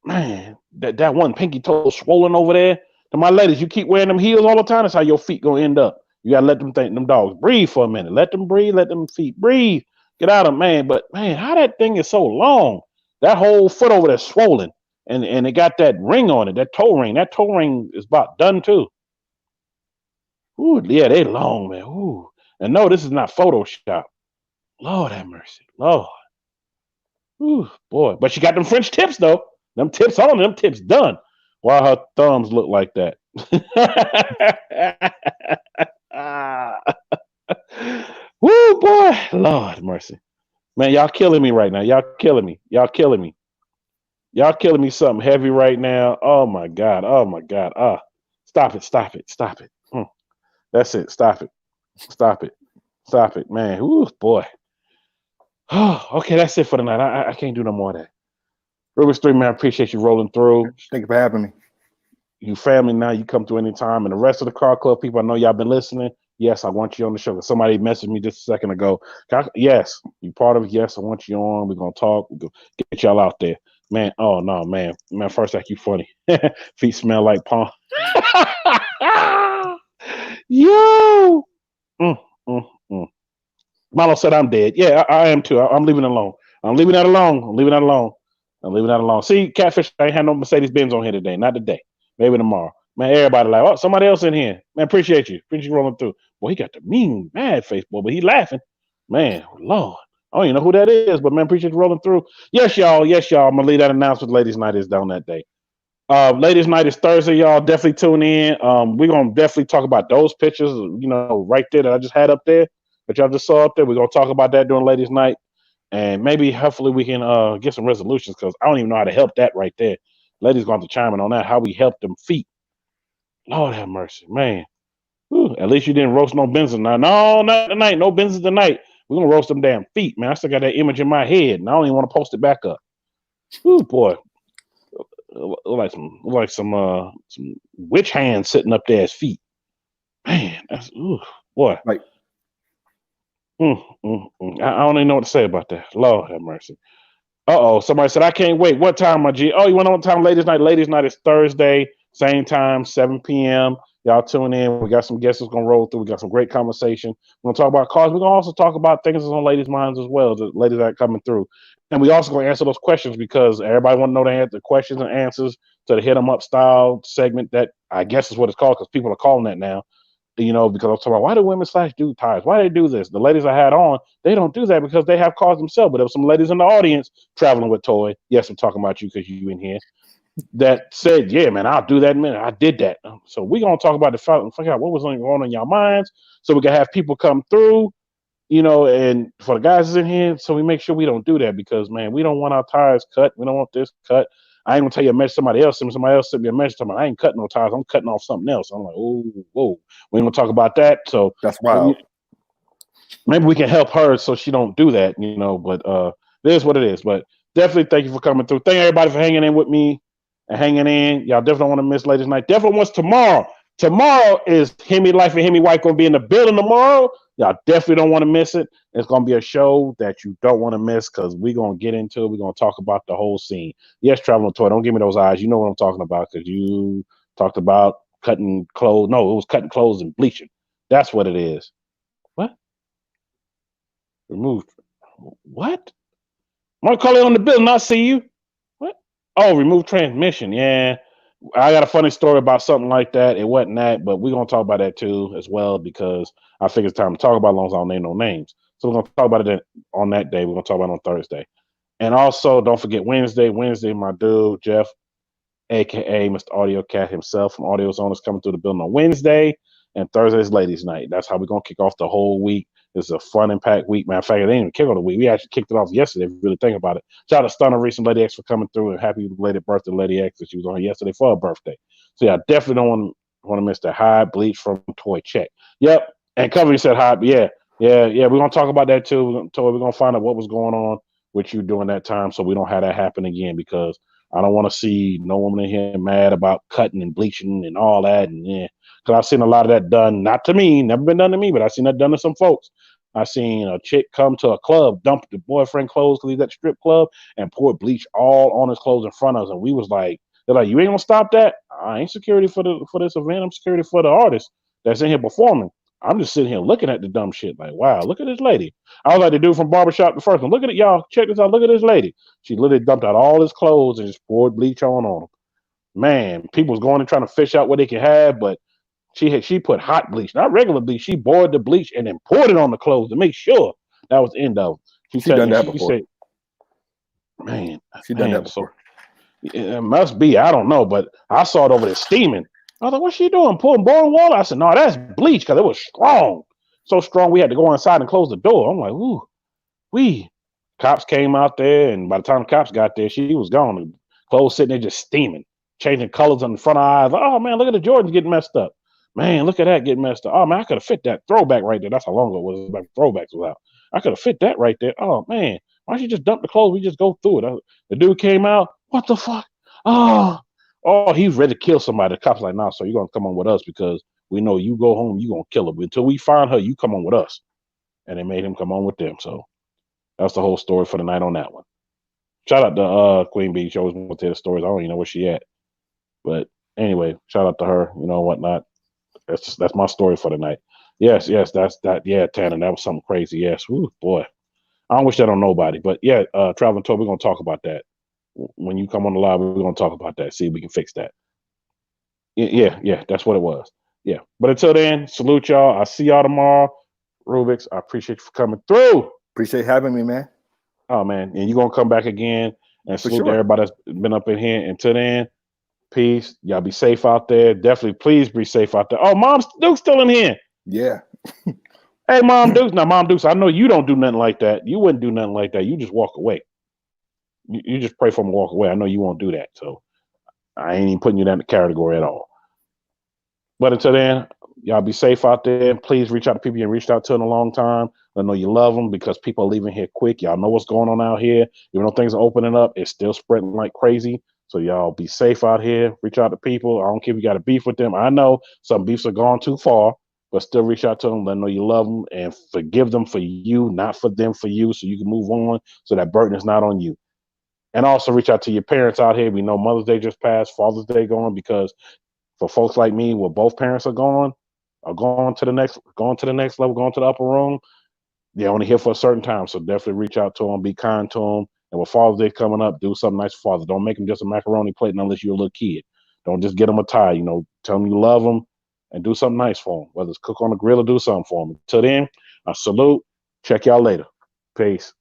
man. That one pinky toe swollen over there. To my ladies, you keep wearing them heels all the time. That's how your feet gonna end up. You gotta let them dogs breathe for a minute. Let them breathe. Let them feet breathe. Get out of man. But man, how that thing is so long? That whole foot over there swollen, and it got that ring on it. That toe ring. That toe ring is about done too. Ooh, yeah, they long, man. Ooh, and no, this is not Photoshop. Lord have mercy, Lord. Ooh, boy. But she got them French tips though. Them tips on. Them tips done. Why her thumbs look like that? Woo, boy. Lord mercy. Man, y'all killing me right now. Y'all killing me. Y'all killing me. Y'all killing me something heavy right now. Oh, my God. Oh, my God. Stop it. Stop it. Stop it. That's it. Stop it. Stop it. Stop it, man. Ooh, boy. Oh, okay, that's it for tonight. I can't do no more of that. Rubik's 3, man, I appreciate you rolling through. Thank you for having me. You family now, you come through anytime. And the rest of the Car Club people, I know y'all been listening. Yes, I want you on the show. Somebody messaged me just a second ago. Yes, you part of it. Yes, I want you on. We're going to talk. We're going to get y'all out there. Man, oh, no, man. Man, first act, you funny. Feet smell like palm. Yo! Milo said I'm dead. Yeah, I am too. I'm leaving it alone. I'm leaving that alone. I'm leaving that alone. I'm leaving that alone. See, Catfish, I ain't had no Mercedes-Benz on here today. Not today. Maybe tomorrow. Man, everybody like, oh, somebody else in here. Man, appreciate you. Appreciate you rolling through. Boy, he got the mean, mad face, boy, but he laughing. Man, Lord. I don't even know who that is, but man, appreciate you rolling through. Yes, y'all. Yes, y'all. I'm going to leave that announcement. Ladies' night is down that day. Ladies' night is Thursday, y'all. Definitely tune in. We're going to definitely talk about those pictures, you know, right there that I just had up there, that y'all just saw up there. We're going to talk about that during Ladies' night. And maybe, hopefully, we can get some resolutions because I don't even know how to help that right there. Ladies going to have to chime in on that, how we help them feet. Lord have mercy, man. Whew, at least you didn't roast no Benson. No, not tonight. No Benson tonight. We're going to roast them damn feet, man. I still got that image in my head, and I don't even want to post it back up. Ooh, boy. some witch hands sitting up there as feet. Man, that's boy. Like, I don't even know what to say about that. Lord have mercy. Somebody said I can't wait. What time, my G? Oh, you want to know what time ladies' night? Ladies' night is Thursday, same time, 7 p.m. Y'all tune in. We got some guests that's gonna roll through. We got some great conversation. We're gonna talk about cars. We're gonna also talk about things that's on ladies' minds as well, the ladies that are coming through. And we also gonna answer those questions because everybody want to know the questions and answers to the hit 'em up style segment that I guess is what it's called because people are calling that now. Because I'm talking about why do women slash dude tires? Why do they do this? The ladies I had on, they don't do that because they have cars themselves. But there were some ladies in the audience traveling with Toy. Yes, I'm talking about you because you in here. That said, yeah, man, I'll do that in a minute. I did that. So we're gonna talk about the fact and figure out what was going on in y'all minds, so we can have people come through, and for the guys that's in here, so we make sure we don't do that because man, we don't want our tires cut. We don't want this cut. I ain't gonna tell you a message somebody else sent me a message talking about I ain't cutting no tires, I'm cutting off something else. I'm like, oh, whoa, we ain't gonna talk about that. So that's wild. Maybe we can help her so she don't do that, but it is what it is. But definitely thank you for coming through. Thank everybody for hanging in with me and hanging in. Y'all definitely don't want to miss ladies' night. Definitely wants tomorrow. Tomorrow is Hemi Life and Hemi White gonna be in the building tomorrow. Y'all definitely don't want to miss it. It's gonna be a show that you don't want to miss because we're gonna get into it. We're gonna talk about the whole scene. Yes, Traveling Toy, don't give me those eyes. You know what I'm talking about because you talked about cutting clothes. No, it was cutting clothes and bleaching. That's what it is. What? Removed. What? Mark Cully on the building. I see you. What? Oh, remove transmission. Yeah. I got a funny story about something like that. It wasn't that, but we're going to talk about that too as well because I think it's time to talk about it as long as I don't name no names. So we're going to talk about it on that day. We're going to talk about it on Thursday. And also, don't forget Wednesday, my dude, Jeff, a.k.a. Mr. Audio Cat himself from Audio Zone is coming through the building on Wednesday. And Thursday is Ladies' Night. That's how we're going to kick off the whole week. It's a fun and packed week. Matter of fact, it didn't even kick off the week. We actually kicked it off yesterday, if you really think about it. Shout out to Stunner Reese and Lady X for coming through, and happy belated birthday to Lady X that she was on yesterday for her birthday. So yeah, I definitely don't want to miss the high bleach from Toy Check. Yep. And Cover said hi, but yeah. We're gonna talk about that too. We're gonna find out what was going on with you during that time so we don't have that happen again because I don't want to see no woman in here mad about cutting and bleaching and all that. And yeah, because I've seen a lot of that done, not to me, never been done to me, but I've seen that done to some folks. I seen a chick come to a club, dump the boyfriend clothes because he's at the strip club and pour bleach all on his clothes in front of us. And we was like, they're like, you ain't gonna stop that? I ain't security for this event. I'm security for the artist that's in here performing. I'm just sitting here looking at the dumb shit like, wow, look at this lady. I was like the dude from Barbershop, the first one. Look at it, y'all. Check this out. Look at this lady. She literally dumped out all his clothes and just poured bleach on him. Man, people was going and trying to fish out what they could have, but she put hot bleach, not regular bleach. She boiled the bleach and then poured it on the clothes to make sure that was end of. She done that before. Said, man, she done that before. So, it must be. I don't know, but I saw it over there steaming. I was like, what's she doing? Pouring boiling water? I said, no, that's bleach because it was strong. So strong we had to go inside and close the door. I'm like, ooh, cops came out there, and by the time the cops got there, she was gone. The clothes sitting there just steaming, changing colors on the front of her eyes. Like, oh man, look at the Jordans getting messed up. Man, look at that getting messed up. Oh man, I could have fit that throwback right there. That's how long ago it was back throwbacks was out. I could have fit that right there. Oh man, why don't you just dump the clothes? We just go through it. The dude came out. What the fuck? Oh, he's ready to kill somebody. The cop's like, nah, so you're gonna come on with us because we know you go home, you gonna kill her. Until we find her, you come on with us. And they made him come on with them. So that's the whole story for the night on that one. Shout out to Queen Bee. She always wants to tell the stories. I don't even know where she at. But anyway, shout out to her, whatnot. That's my story for the night. Yes, that's that. Yeah, Tanner, that was something crazy. Yes, ooh, boy. I don't wish that on nobody. But yeah, Traveling Toy, we're gonna talk about that. When you come on the live, we're gonna talk about that. See if we can fix that. Yeah, that's what it was. Yeah. But until then, salute y'all. I'll see y'all tomorrow. Rubik's, I appreciate you for coming through. Appreciate having me, man. Oh man, and you're gonna come back again and salute to everybody that's been up in here. Until then, peace. Y'all be safe out there. Definitely, please be safe out there. Oh, Mom Duke's still in here. Yeah. Hey, Mom Dukes. Now, Mom Dukes, I know you don't do nothing like that. You wouldn't do nothing like that. You just walk away. You just pray for him and walk away. I know you won't do that. So I ain't even putting you in that category at all. But until then, y'all be safe out there. Please reach out to people you reached out to in a long time. I know you love them because people are leaving here quick. Y'all know what's going on out here. Even though things are opening up, it's still spreading like crazy. So y'all be safe out here. Reach out to people. I don't care if you got a beef with them. I know some beefs are gone too far, but still reach out to them. Let them know you love them and forgive them for you, not for them for you, so you can move on. So that burden is not on you. And also reach out to your parents out here. We know Mother's Day just passed, Father's Day going, because for folks like me, where both parents are gone, are going to the next level, going to the upper room. They're only here for a certain time, so definitely reach out to them, be kind to them. And with Father's Day coming up, do something nice for Father. Don't make them just a macaroni plate unless you're a little kid. Don't just get them a tie. You know, tell them you love them and do something nice for them, whether it's cook on the grill or do something for them. Till then, I salute. Check y'all later. Peace.